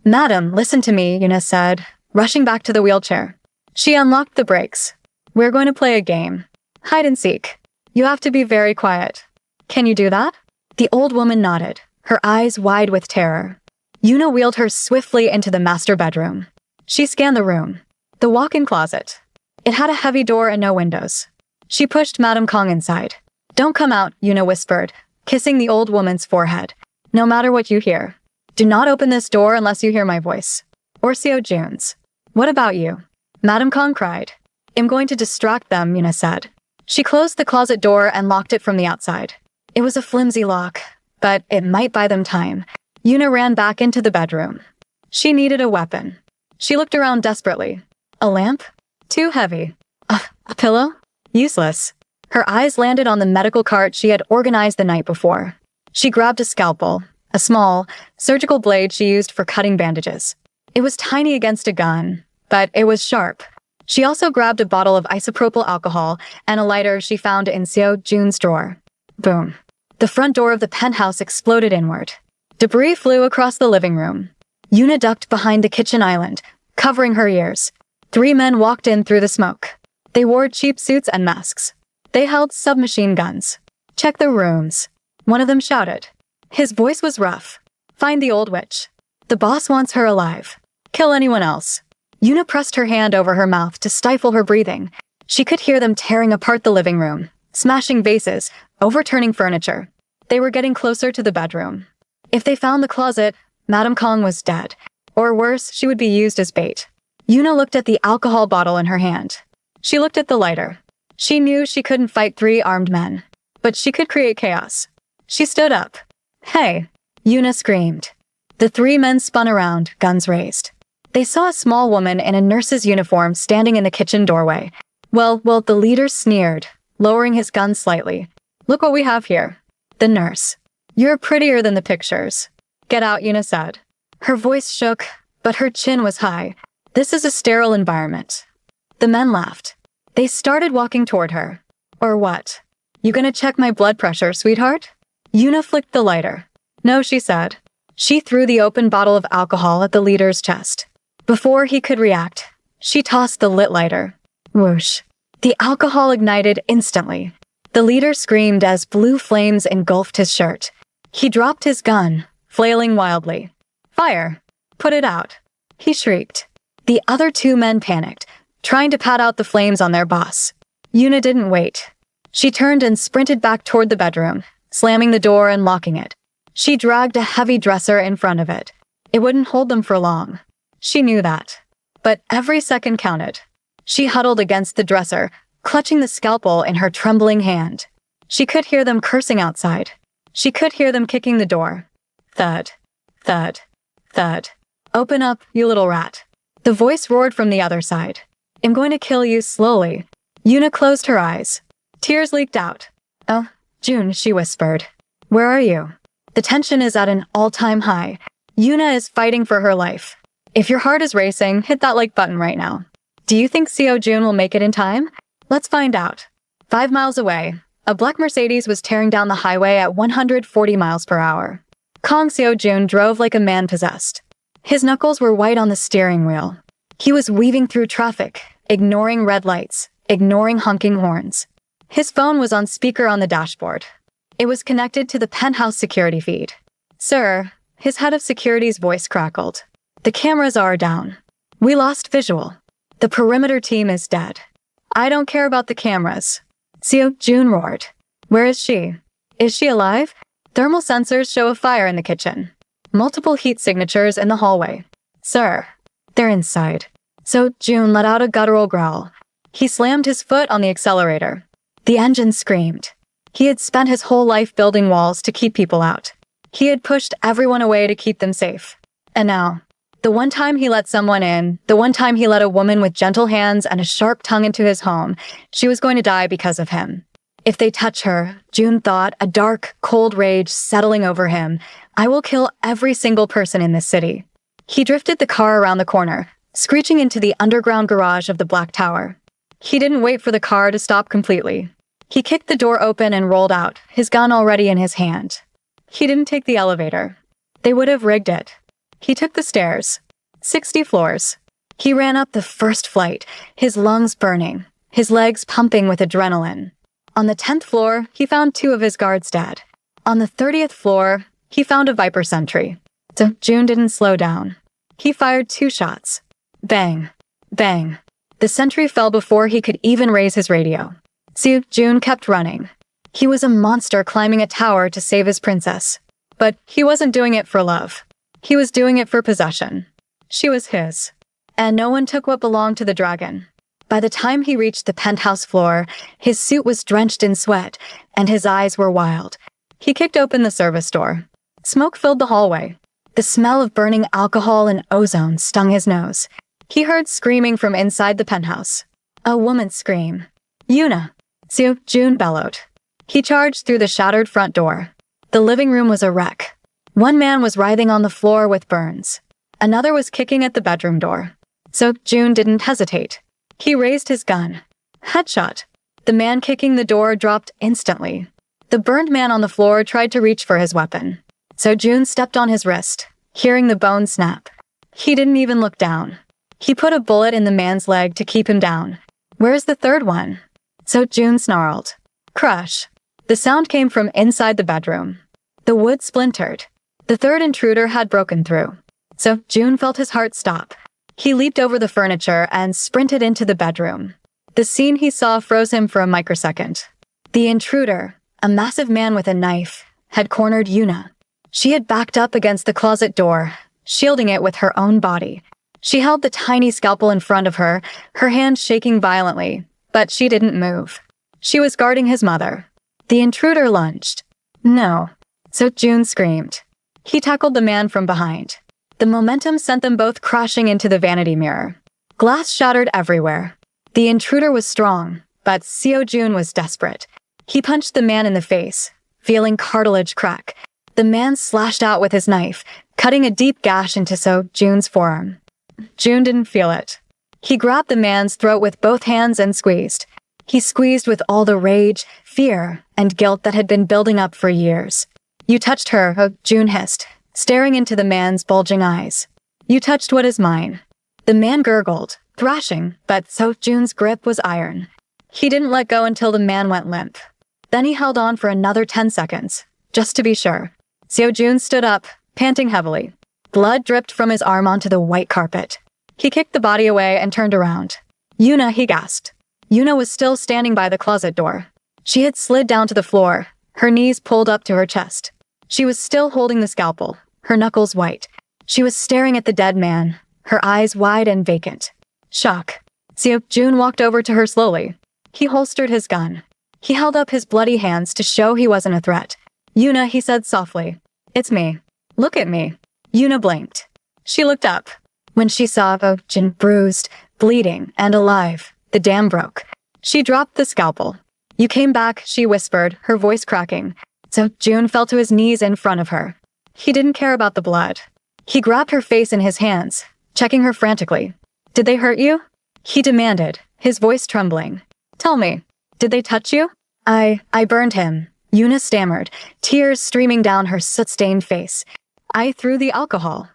[SPEAKER 1] Madam, listen to me, Yuna said, rushing back to the wheelchair. She unlocked the brakes. We're going to play a game. Hide and seek. You have to be very quiet. Can you do that? The old woman nodded, her eyes wide with terror. Yuna wheeled her swiftly into the master bedroom. She scanned the room. The walk-in closet. It had a heavy door and no windows. She pushed Madame Kong inside. Don't come out, Yuna whispered, kissing the old woman's forehead. No matter what you hear. Do not open this door unless you hear my voice. Or Seo Jun's. What about you? Madame Kong cried. I'm going to distract them, Yuna said. She closed the closet door and locked it from the outside. It was a flimsy lock, but it might buy them time. Yuna ran back into the bedroom. She needed a weapon. She looked around desperately. A lamp? Too heavy. A pillow? Useless. Her eyes landed on the medical cart she had organized the night before. She grabbed a scalpel, a small, surgical blade she used for cutting bandages. It was tiny against a gun, but it was sharp. She also grabbed a bottle of isopropyl alcohol and a lighter she found in Seo Jun's drawer. Boom. The front door of the penthouse exploded inward. Debris flew across the living room. Yuna ducked behind the kitchen island, covering her ears. 3 men walked in through the smoke. They wore cheap suits and masks. They held submachine guns. "Check the rooms," one of them shouted. His voice was rough. "Find the old witch. The boss wants her alive. Kill anyone else." Yuna pressed her hand over her mouth to stifle her breathing. She could hear them tearing apart the living room, smashing vases, overturning furniture. They were getting closer to the bedroom. If they found the closet, Madame Kong was dead. Or worse, she would be used as bait. Yuna looked at the alcohol bottle in her hand. She looked at the lighter. She knew she couldn't fight 3 armed men, but she could create chaos. She stood up. "Hey!" Yuna screamed. The 3 men spun around, guns raised. They saw a small woman in a nurse's uniform standing in the kitchen doorway. Well, the leader sneered, lowering his gun slightly. "Look what we have here." The nurse. "You're prettier than the pictures." "Get out," Yuna said. Her voice shook, but her chin was high. "This is a sterile environment." The men laughed. They started walking toward her. "Or what? You gonna check my blood pressure, sweetheart?" Yuna flicked the lighter. "No," she said. She threw the open bottle of alcohol at the leader's chest. Before he could react, she tossed the lit lighter. Whoosh. The alcohol ignited instantly. The leader screamed as blue flames engulfed his shirt. He dropped his gun, flailing wildly. "Fire! Put it out!" He shrieked. The other 2 men panicked, trying to pat out the flames on their boss. Yuna didn't wait. She turned and sprinted back toward the bedroom, slamming the door and locking it. She dragged a heavy dresser in front of it. It wouldn't hold them for long. She knew that. But every second counted. She huddled against the dresser, clutching the scalpel in her trembling hand. She could hear them cursing outside. She could hear them kicking the door. Thud. Thud. Thud. "Open up, you little rat." The voice roared from the other side. "I'm going to kill you slowly." Yuna closed her eyes. Tears leaked out. "Oh, June," she whispered. "Where are you?" The tension is at an all-time high. Yuna is fighting for her life. If your heart is racing, hit that like button right now. Do you think Seo Jun will make it in time? Let's find out. 5 miles away, a black Mercedes was tearing down the highway at 140 miles per hour. Kong Seo Jun drove like a man possessed. His knuckles were white on the steering wheel. He was weaving through traffic, ignoring red lights, ignoring honking horns. His phone was on speaker on the dashboard. It was connected to the penthouse security feed. "Sir," his head of security's voice crackled. "The cameras are down. We lost visual. The perimeter team is dead." "I don't care about the cameras." Seo Jun roared. "Where is she? Is she alive?" Thermal sensors show a fire in the kitchen. Multiple heat signatures in the hallway. "Sir." "They're inside." So Jun let out a guttural growl. He slammed his foot on the accelerator. The engine screamed. He had spent his whole life building walls to keep people out. He had pushed everyone away to keep them safe. And now, the one time he let someone in, the one time he let a woman with gentle hands and a sharp tongue into his home, she was going to die because of him. If they touch her, Jun thought, a dark, cold rage settling over him, I will kill every single person in this city. He drifted the car around the corner, screeching into the underground garage of the Black Tower. He didn't wait for the car to stop completely. He kicked the door open and rolled out, his gun already in his hand. He didn't take the elevator. They would have rigged it. He took the stairs. 60 floors. He ran up the first flight, his lungs burning, his legs pumping with adrenaline. On the 10th floor, he found 2 of his guards dead. On the 30th floor, he found a Viper sentry. So Jun didn't slow down. He fired 2 shots. Bang. Bang. The sentry fell before he could even raise his radio. Seo Jun kept running. He was a monster climbing a tower to save his princess. But he wasn't doing it for love. He was doing it for possession. She was his. And no one took what belonged to the dragon. By the time he reached the penthouse floor, his suit was drenched in sweat, and his eyes were wild. He kicked open the service door. Smoke filled the hallway. The smell of burning alcohol and ozone stung his nose. He heard screaming from inside the penthouse. A woman's scream. Yuna! Seo Jun bellowed. He charged through the shattered front door. The living room was a wreck. One man was writhing on the floor with burns. Another was kicking at the bedroom door. So June didn't hesitate. He raised his gun. Headshot. The man kicking the door dropped instantly. The burned man on the floor tried to reach for his weapon. So June stepped on his wrist, hearing the bone snap. He didn't even look down. He put a bullet in the man's leg to keep him down. Where's the third one? So June snarled. Crush. The sound came from inside the bedroom. The wood splintered. The third intruder had broken through. So June felt his heart stop. He leaped over the furniture and sprinted into the bedroom. The scene he saw froze him for a microsecond. The intruder, a massive man with a knife, had cornered Yuna. She had backed up against the closet door, shielding it with her own body. She held the tiny scalpel in front of her, her hand shaking violently, but she didn't move. She was guarding his mother. The intruder lunged. No. So June screamed. He tackled the man from behind. The momentum sent them both crashing into the vanity mirror. Glass shattered everywhere. The intruder was strong, but Seo Jun was desperate. He punched the man in the face, feeling cartilage crack. The man slashed out with his knife, cutting a deep gash into Seo Jun's forearm. June didn't feel it. He grabbed the man's throat with both hands and squeezed. He squeezed with all the rage, fear, and guilt that had been building up for years. You touched her, June hissed, staring into the man's bulging eyes. You touched what is mine. The man gurgled, thrashing, but Seo Jun's grip was iron. He didn't let go until the man went limp. Then he held on for another 10 seconds, just to be sure. Seo Jun stood up, panting heavily. Blood dripped from his arm onto the white carpet. He kicked the body away and turned around. Yuna, he gasped. Yuna was still standing by the closet door. She had slid down to the floor, her knees pulled up to her chest. She was still holding the scalpel, her knuckles white. She was staring at the dead man, her eyes wide and vacant. Shock. Seo Jun walked over to her slowly. He holstered his gun. He held up his bloody hands to show he wasn't a threat. Yuna, he said softly. It's me. Look at me. Yuna blinked. She looked up. When she saw Seo Jun bruised, bleeding, and alive, the dam broke. She dropped the scalpel. You came back, she whispered, her voice cracking. So Jun fell to his knees in front of her. He didn't care about the blood. He grabbed her face in his hands, checking her frantically. Did they hurt you? He demanded, his voice trembling. Tell me, did they touch you? I burned him. Yuna stammered, tears streaming down her soot-stained face. I threw the alcohol.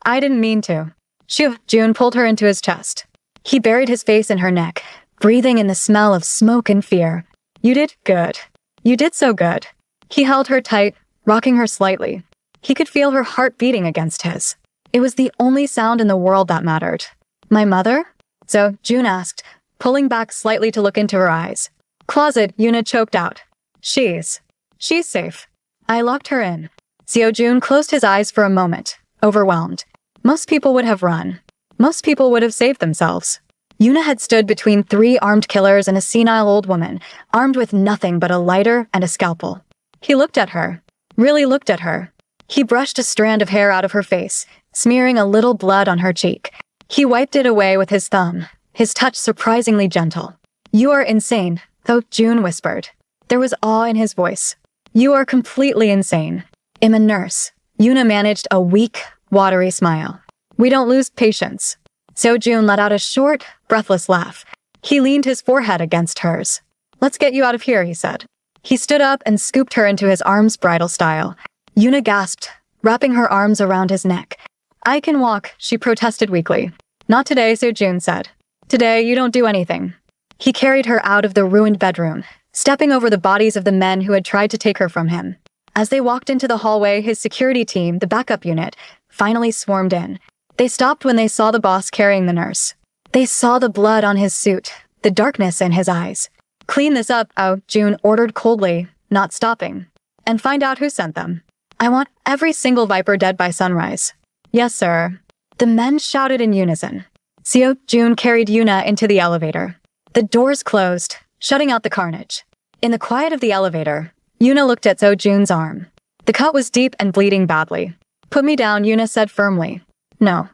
[SPEAKER 1] I didn't mean to. Seo Jun pulled her into his chest. He buried his face in her neck, breathing in the smell of smoke and fear. You did good. You did so good. He held her tight, rocking her slightly. He could feel her heart beating against his. It was the only sound in the world that mattered. My mother? Seo Jun asked, pulling back slightly to look into her eyes. Closet, Yuna choked out. She's safe. I locked her in. Seo Jun closed his eyes for a moment, overwhelmed. Most people would have run. Most people would have saved themselves. Yuna had stood between 3 armed killers and a senile old woman, armed with nothing but a lighter and a scalpel. He looked at her. Really looked at her. He brushed a strand of hair out of her face, smearing a little blood on her cheek. He wiped it away with his thumb, his touch surprisingly gentle. You are insane, Seo Jun whispered. There was awe in his voice. You are completely insane. I'm a nurse. Yuna managed a weak, watery smile. We don't lose patience. Seo Jun let out a short, breathless laugh. He leaned his forehead against hers. Let's get you out of here, he said. He stood up and scooped her into his arms bridal style. Yuna gasped, wrapping her arms around his neck. I can walk, she protested weakly. Not today, Seo Jun said. Today, you don't do anything. He carried her out of the ruined bedroom, stepping over the bodies of the men who had tried to take her from him. As they walked into the hallway, his security team, the backup unit, finally swarmed in. They stopped when they saw the boss carrying the nurse. They saw the blood on his suit, the darkness in his eyes. Clean this up, Seo Jun ordered coldly, not stopping. And find out who sent them. I want every single Viper dead by sunrise. Yes, sir. The men shouted in unison. Seo Jun carried Yuna into the elevator. The doors closed, shutting out the carnage. In the quiet of the elevator, Yuna looked at Seo Jun's arm. The cut was deep and bleeding badly. Put me down, Yuna said firmly. No.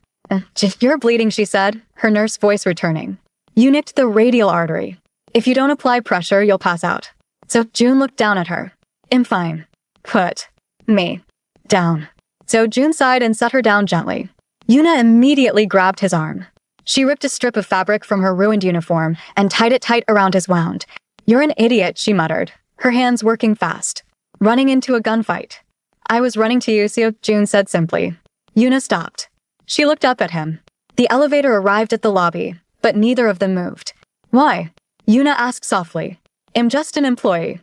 [SPEAKER 1] You're bleeding, she said, her nurse voice returning. You nicked the radial artery. If you don't apply pressure, you'll pass out. Seo Jun looked down at her. I'm fine. Put. Me. Down. So June sighed and set her down gently. Yuna immediately grabbed his arm. She ripped a strip of fabric from her ruined uniform and tied it tight around his wound. "You're an idiot," she muttered, her hands working fast. "Running into a gunfight." "I was running to you," June said simply. Yuna stopped. She looked up at him. The elevator arrived at the lobby, but neither of them moved. "Why?" Yuna asked softly. "I'm just an employee."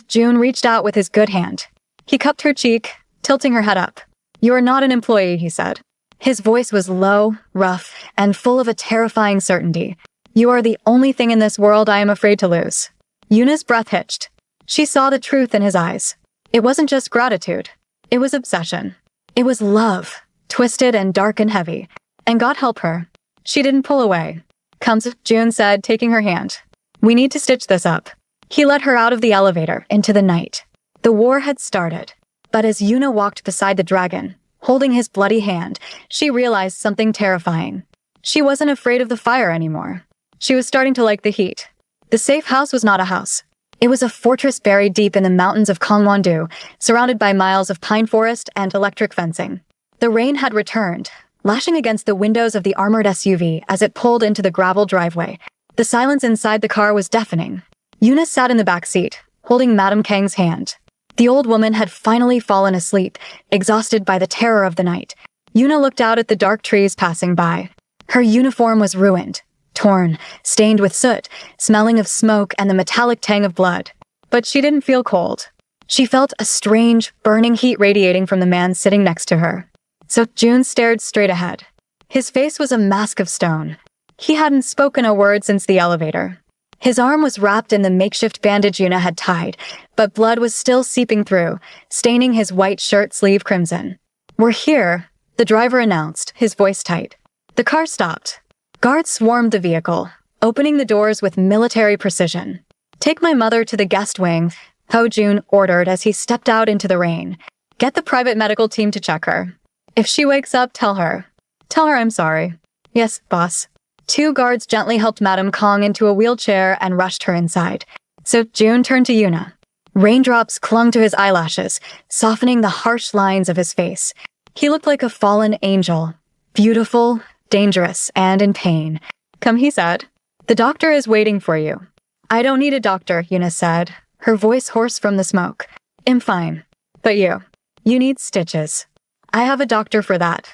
[SPEAKER 1] June reached out with his good hand. He cupped her cheek, tilting her head up. "You are not an employee," he said. His voice was low, rough, and full of a terrifying certainty. "You are the only thing in this world I am afraid to lose." Yuna's breath hitched. She saw the truth in his eyes. It wasn't just gratitude. It was obsession. It was love, twisted and dark and heavy. And God help her. She didn't pull away. "Come," June said, taking her hand. "We need to stitch this up." He led her out of the elevator, into the night. The war had started. But as Yuna walked beside the dragon, holding his bloody hand, she realized something terrifying. She wasn't afraid of the fire anymore. She was starting to like the heat. The safe house was not a house. It was a fortress buried deep in the mountains of Gangwon-do, surrounded by miles of pine forest and electric fencing. The rain had returned, lashing against the windows of the armored SUV as it pulled into the gravel driveway. The silence inside the car was deafening. Yuna sat in the back seat, holding Madame Kang's hand. The old woman had finally fallen asleep, exhausted by the terror of the night. Yuna looked out at the dark trees passing by. Her uniform was ruined, torn, stained with soot, smelling of smoke and the metallic tang of blood. But she didn't feel cold. She felt a strange, burning heat radiating from the man sitting next to her. So June stared straight ahead. His face was a mask of stone. He hadn't spoken a word since the elevator. His arm was wrapped in the makeshift bandage Yuna had tied, but blood was still seeping through, staining his white shirt sleeve crimson. "We're here," the driver announced, his voice tight. The car stopped. Guards swarmed the vehicle, opening the doors with military precision. "Take my mother to the guest wing," Ho Jun ordered as he stepped out into the rain. "Get the private medical team to check her. If she wakes up, tell her. Tell her I'm sorry." "Yes, boss." Two guards gently helped Madame Kang into a wheelchair and rushed her inside. So June turned to Yuna. Raindrops clung to his eyelashes, softening the harsh lines of his face. He looked like a fallen angel. Beautiful, dangerous, and in pain. "Come," he said. "The doctor is waiting for you." "I don't need a doctor," Yuna said, her voice hoarse from the smoke. "I'm fine. But you need stitches." "I have a doctor for that,"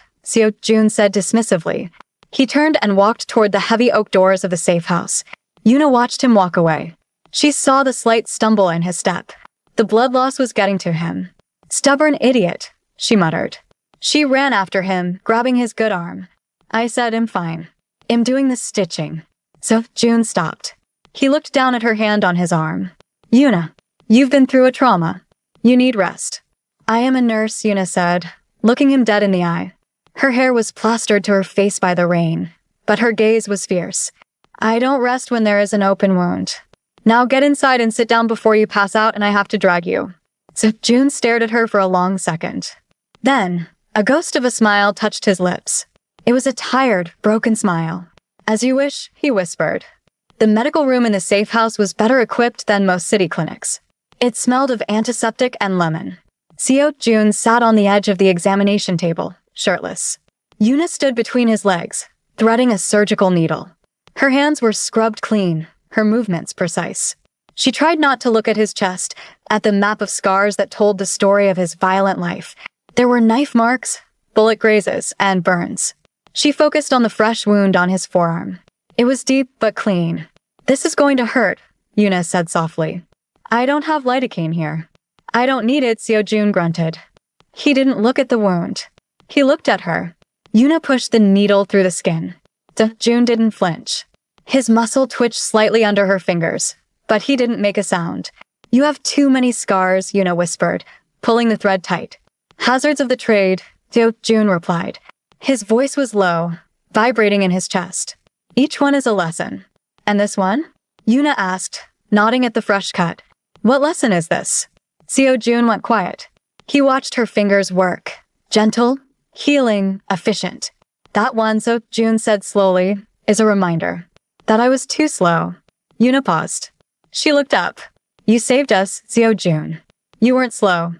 [SPEAKER 1] June said dismissively. He turned and walked toward the heavy oak doors of the safe house. Yuna watched him walk away. She saw the slight stumble in his step. The blood loss was getting to him. "Stubborn idiot," she muttered. She ran after him, grabbing his good arm. "I said I'm fine. I'm doing the stitching." So June stopped. He looked down at her hand on his arm. "Yuna, you've been through a trauma. You need rest." "I am a nurse," Yuna said, looking him dead in the eye. Her hair was plastered to her face by the rain, but her gaze was fierce. "I don't rest when there is an open wound. Now get inside and sit down before you pass out and I have to drag you." So June stared at her for a long second. Then, a ghost of a smile touched his lips. It was a tired, broken smile. "As you wish," he whispered. The medical room in the safe house was better equipped than most city clinics. It smelled of antiseptic and lemon. June sat on the edge of the examination table, shirtless. Yuna stood between his legs, threading a surgical needle. Her hands were scrubbed clean, her movements precise. She tried not to look at his chest, at the map of scars that told the story of his violent life. There were knife marks, bullet grazes, and burns. She focused on the fresh wound on his forearm. It was deep but clean. "This is going to hurt," Yuna said softly. "I don't have lidocaine here." "I don't need it," June grunted. He didn't look at the wound. He looked at her. Yuna pushed the needle through the skin. June didn't flinch. His muscle twitched slightly under her fingers, but he didn't make a sound. "You have too many scars," Yuna whispered, pulling the thread tight. "Hazards of the trade," June replied. His voice was low, vibrating in his chest. "Each one is a lesson." "And this one?" Yuna asked, nodding at the fresh cut. "What lesson is this?" June went quiet. He watched her fingers work. Gentle, healing, efficient. "That one," June said slowly, "is a reminder that I was too slow." Yuna paused. She looked up. "You saved us, June. You weren't slow."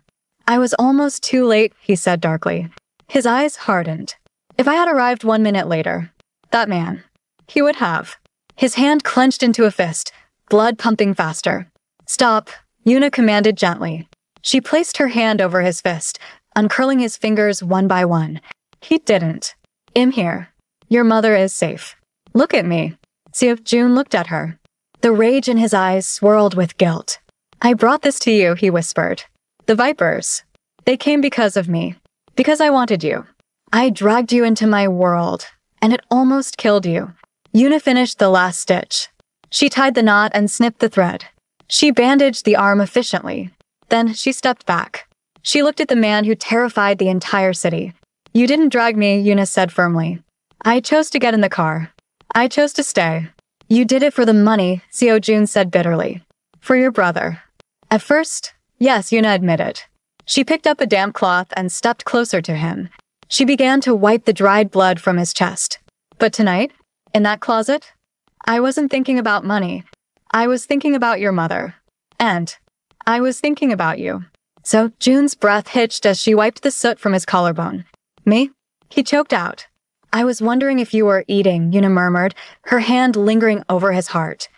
[SPEAKER 1] I was almost too late, he said darkly. His eyes hardened. If I had arrived 1 minute later, that man, he would have. His hand clenched into a fist, blood pumping faster. Stop, Yuna commanded gently. She placed her hand over his fist, uncurling his fingers one by one. He didn't. I'm here. Your mother is safe. Look at me. Seo-jun looked at her. The rage in his eyes swirled with guilt. I brought this to you, he whispered. The vipers. They came because of me. Because I wanted you. I dragged you into my world, and it almost killed you. Yuna finished the last stitch. She tied the knot and snipped the thread. She bandaged the arm efficiently. Then she stepped back. She looked at the man who terrified the entire city. You didn't drag me, Yuna said firmly. I chose to get in the car. I chose to stay. You did it for the money, Seo-jun said bitterly. For your brother. At first, yes, Yuna admitted. She picked up a damp cloth and stepped closer to him. She began to wipe the dried blood from his chest. But tonight, in that closet, I wasn't thinking about money. I was thinking about your mother. And I was thinking about you. So Jun's breath hitched as she wiped the soot from his collarbone. Me? He choked out. I was wondering if you were eating, Yuna murmured, her hand lingering over his heart.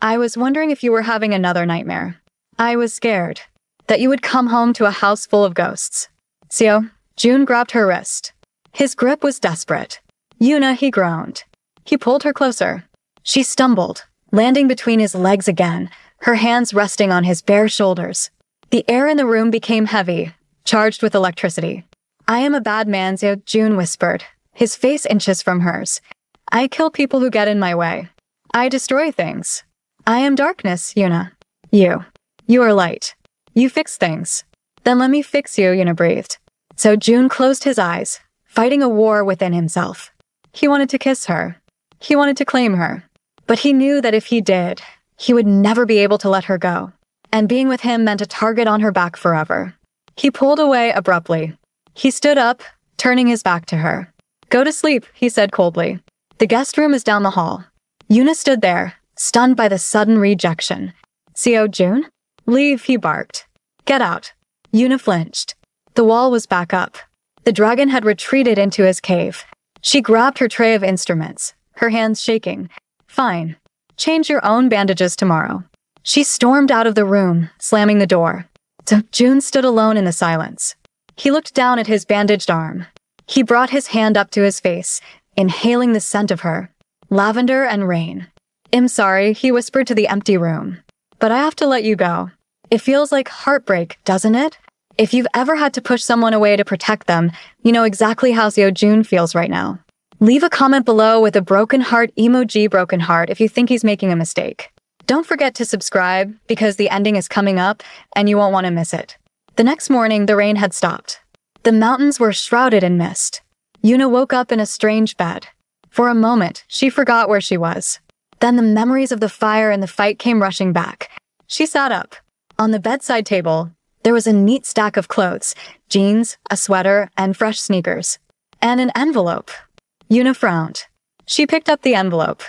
[SPEAKER 1] I was wondering if you were having another nightmare. I was scared that you would come home to a house full of ghosts. Seo, Jun grabbed her wrist. His grip was desperate. Yuna, he groaned. He pulled her closer. She stumbled, landing between his legs again, her hands resting on his bare shoulders. The air in the room became heavy, charged with electricity. I am a bad man, Seo, Jun whispered, his face inches from hers. I kill people who get in my way. I destroy things. I am darkness, Yuna. You are light. You fix things. Then let me fix you, Yuna breathed. So Jun closed his eyes, fighting a war within himself. He wanted to kiss her. He wanted to claim her. But he knew that if he did, he would never be able to let her go. And being with him meant a target on her back forever. He pulled away abruptly. He stood up, turning his back to her. Go to sleep, he said coldly. The guest room is down the hall. Yuna stood there, stunned by the sudden rejection. Seo-jun? Leave, he barked. Get out. Yuna flinched. The wall was back up. The dragon had retreated into his cave. She grabbed her tray of instruments, her hands shaking. Fine. Change your own bandages tomorrow. She stormed out of the room, slamming the door. So Jun stood alone in the silence. He looked down at his bandaged arm. He brought his hand up to his face, inhaling the scent of her. Lavender and rain. I'm sorry, he whispered to the empty room. But I have to let you go. It feels like heartbreak, doesn't it? If you've ever had to push someone away to protect them, you know exactly how Seo-jun feels right now. Leave a comment below with a broken heart emoji broken heart if you think he's making a mistake. Don't forget to subscribe because the ending is coming up and you won't want to miss it. The next morning, the rain had stopped. The mountains were shrouded in mist. Yuna woke up in a strange bed. For a moment, she forgot where she was. Then the memories of the fire and the fight came rushing back. She sat up. On the bedside table, there was a neat stack of clothes, jeans, a sweater, and fresh sneakers. And an envelope. Yuna frowned. She picked up the envelope.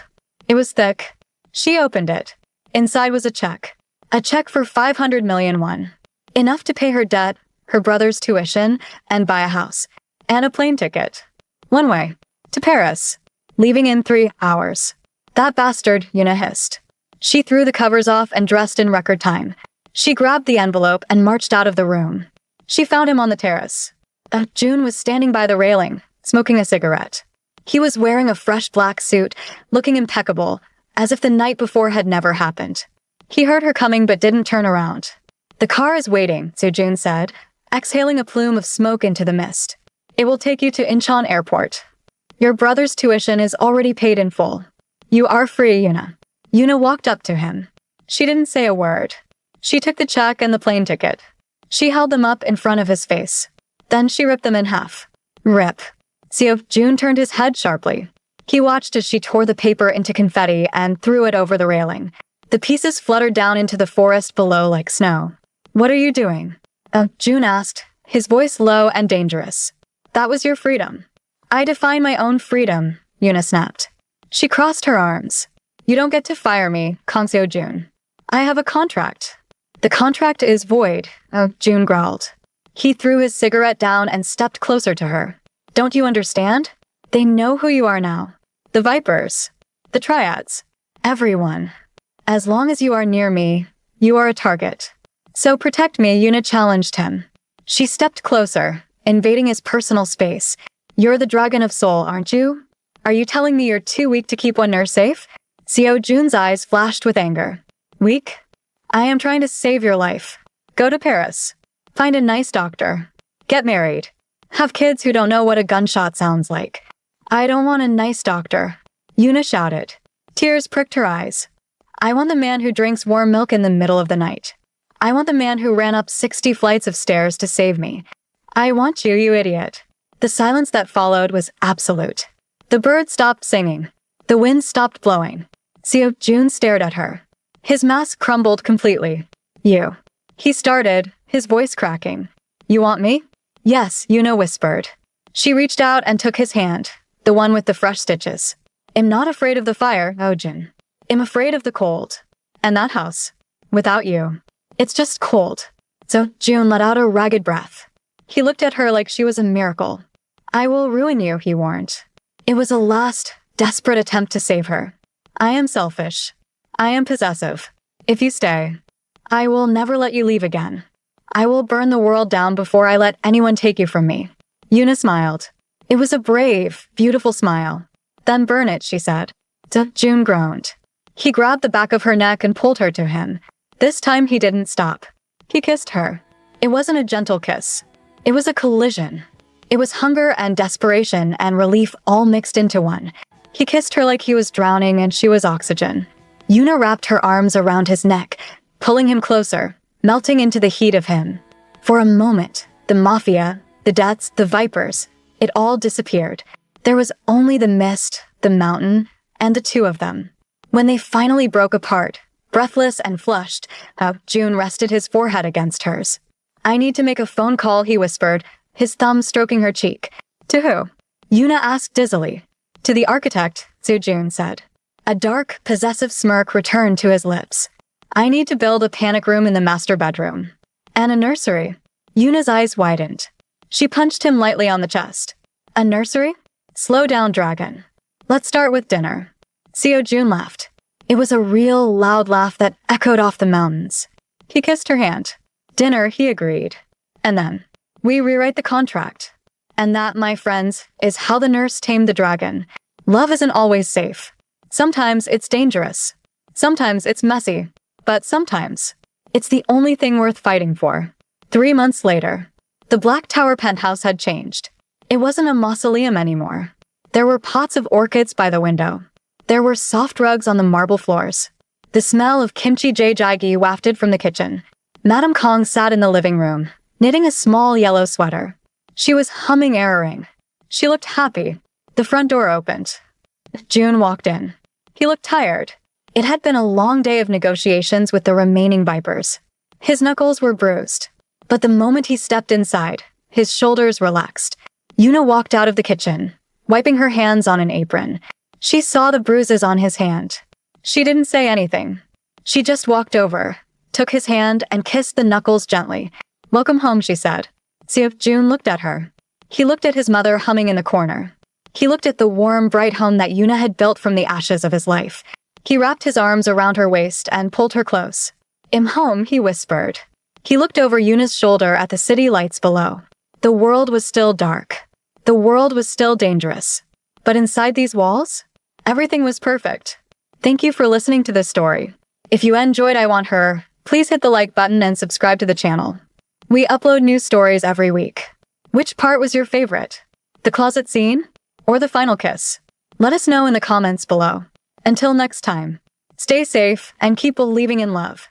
[SPEAKER 1] It was thick. She opened it. Inside was a check. A check for 500 million won. Enough to pay her debt, her brother's tuition, and buy a house. And a plane ticket. One way. To Paris. Leaving in 3 hours. That bastard, Yuna hissed. She threw the covers off and dressed in record time. She grabbed the envelope and marched out of the room. She found him on the terrace. Jun was standing by the railing, smoking a cigarette. He was wearing a fresh black suit, looking impeccable, as if the night before had never happened. He heard her coming but didn't turn around. The car is waiting, Seo-jun said, exhaling a plume of smoke into the mist. It will take you to Incheon Airport. Your brother's tuition is already paid in full. You are free, Yuna. Yuna walked up to him. She didn't say a word. She took the check and the plane ticket. She held them up in front of his face. Then she ripped them in half. Rip. Seo-jun turned his head sharply. He watched as she tore the paper into confetti and threw it over the railing. The pieces fluttered down into the forest below like snow. What are you doing? Jun asked, his voice low and dangerous. That was your freedom. I define my own freedom, Yuna snapped. She crossed her arms. You don't get to fire me, Kang Seo-jun. I have a contract. The contract is void, Jun growled. He threw his cigarette down and stepped closer to her. Don't you understand? They know who you are now. The Vipers. The Triads. Everyone. As long as you are near me, you are a target. So protect me, Yuna challenged him. She stepped closer, invading his personal space. You're the Dragon of Soul, aren't you? Are you telling me you're too weak to keep one nurse safe? Seo Jun's eyes flashed with anger. Weak? I am trying to save your life. Go to Paris. Find a nice doctor. Get married. Have kids who don't know what a gunshot sounds like. I don't want a nice doctor. Yuna shouted. Tears pricked her eyes. I want the man who drinks warm milk in the middle of the night. I want the man who ran up 60 flights of stairs to save me. I want you, you idiot. The silence that followed was absolute. The birds stopped singing. The wind stopped blowing. Seo Jun stared at her. His mask crumbled completely. You. He started, his voice cracking. You want me? Yes, Yuna whispered. She reached out and took his hand, the one with the fresh stitches. I'm not afraid of the fire, Ojin. I'm afraid of the cold. And that house. Without you. It's just cold. So June let out a ragged breath. He looked at her like she was a miracle. I will ruin you, he warned. It was a last, desperate attempt to save her. I am selfish. I am possessive. If you stay, I will never let you leave again. I will burn the world down before I let anyone take you from me. Yuna smiled. It was a brave, beautiful smile. Then burn it, she said. June groaned. He grabbed the back of her neck and pulled her to him. This time he didn't stop. He kissed her. It wasn't a gentle kiss. It was a collision. It was hunger and desperation and relief all mixed into one. He kissed her like he was drowning and she was oxygen. Yuna wrapped her arms around his neck, pulling him closer, melting into the heat of him. For a moment, the Mafia, the debts, the Vipers, it all disappeared. There was only the mist, the mountain, and the two of them. When they finally broke apart, breathless and flushed, June rested his forehead against hers. I need to make a phone call, he whispered, his thumb stroking her cheek. To who? Yuna asked dizzily. To the architect, June said. A dark, possessive smirk returned to his lips. I need to build a panic room in the master bedroom. And a nursery. Yuna's eyes widened. She punched him lightly on the chest. A nursery? Slow down, dragon. Let's start with dinner. Seo Jun laughed. It was a real, loud laugh that echoed off the mountains. He kissed her hand. Dinner, he agreed. And then, we rewrite the contract. And that, my friends, is how the nurse tamed the dragon. Love isn't always safe. Sometimes it's dangerous. Sometimes it's messy. But sometimes, it's the only thing worth fighting for. 3 months later, the Black Tower penthouse had changed. It wasn't a mausoleum anymore. There were pots of orchids by the window. There were soft rugs on the marble floors. The smell of kimchi jjigae wafted from the kitchen. Madame Kong sat in the living room, knitting a small yellow sweater. She was humming Erring. She looked happy. The front door opened. June walked in. He looked tired. It had been a long day of negotiations with the remaining Vipers. His knuckles were bruised. But the moment he stepped inside, his shoulders relaxed. Yuna walked out of the kitchen, wiping her hands on an apron. She saw the bruises on his hand. She didn't say anything. She just walked over, took his hand, and kissed the knuckles gently. Welcome home, she said. Seo Jun looked at her. He looked at his mother humming in the corner. He looked at the warm, bright home that Yuna had built from the ashes of his life. He wrapped his arms around her waist and pulled her close. I'm home, he whispered. He looked over Yuna's shoulder at the city lights below. The world was still dark. The world was still dangerous. But inside these walls, everything was perfect. Thank you for listening to this story. If you enjoyed I Want Her, please hit the like button and subscribe to the channel. We upload new stories every week. Which part was your favorite? The closet scene? Or the final kiss? Let us know in the comments below. Until next time, stay safe and keep believing in love.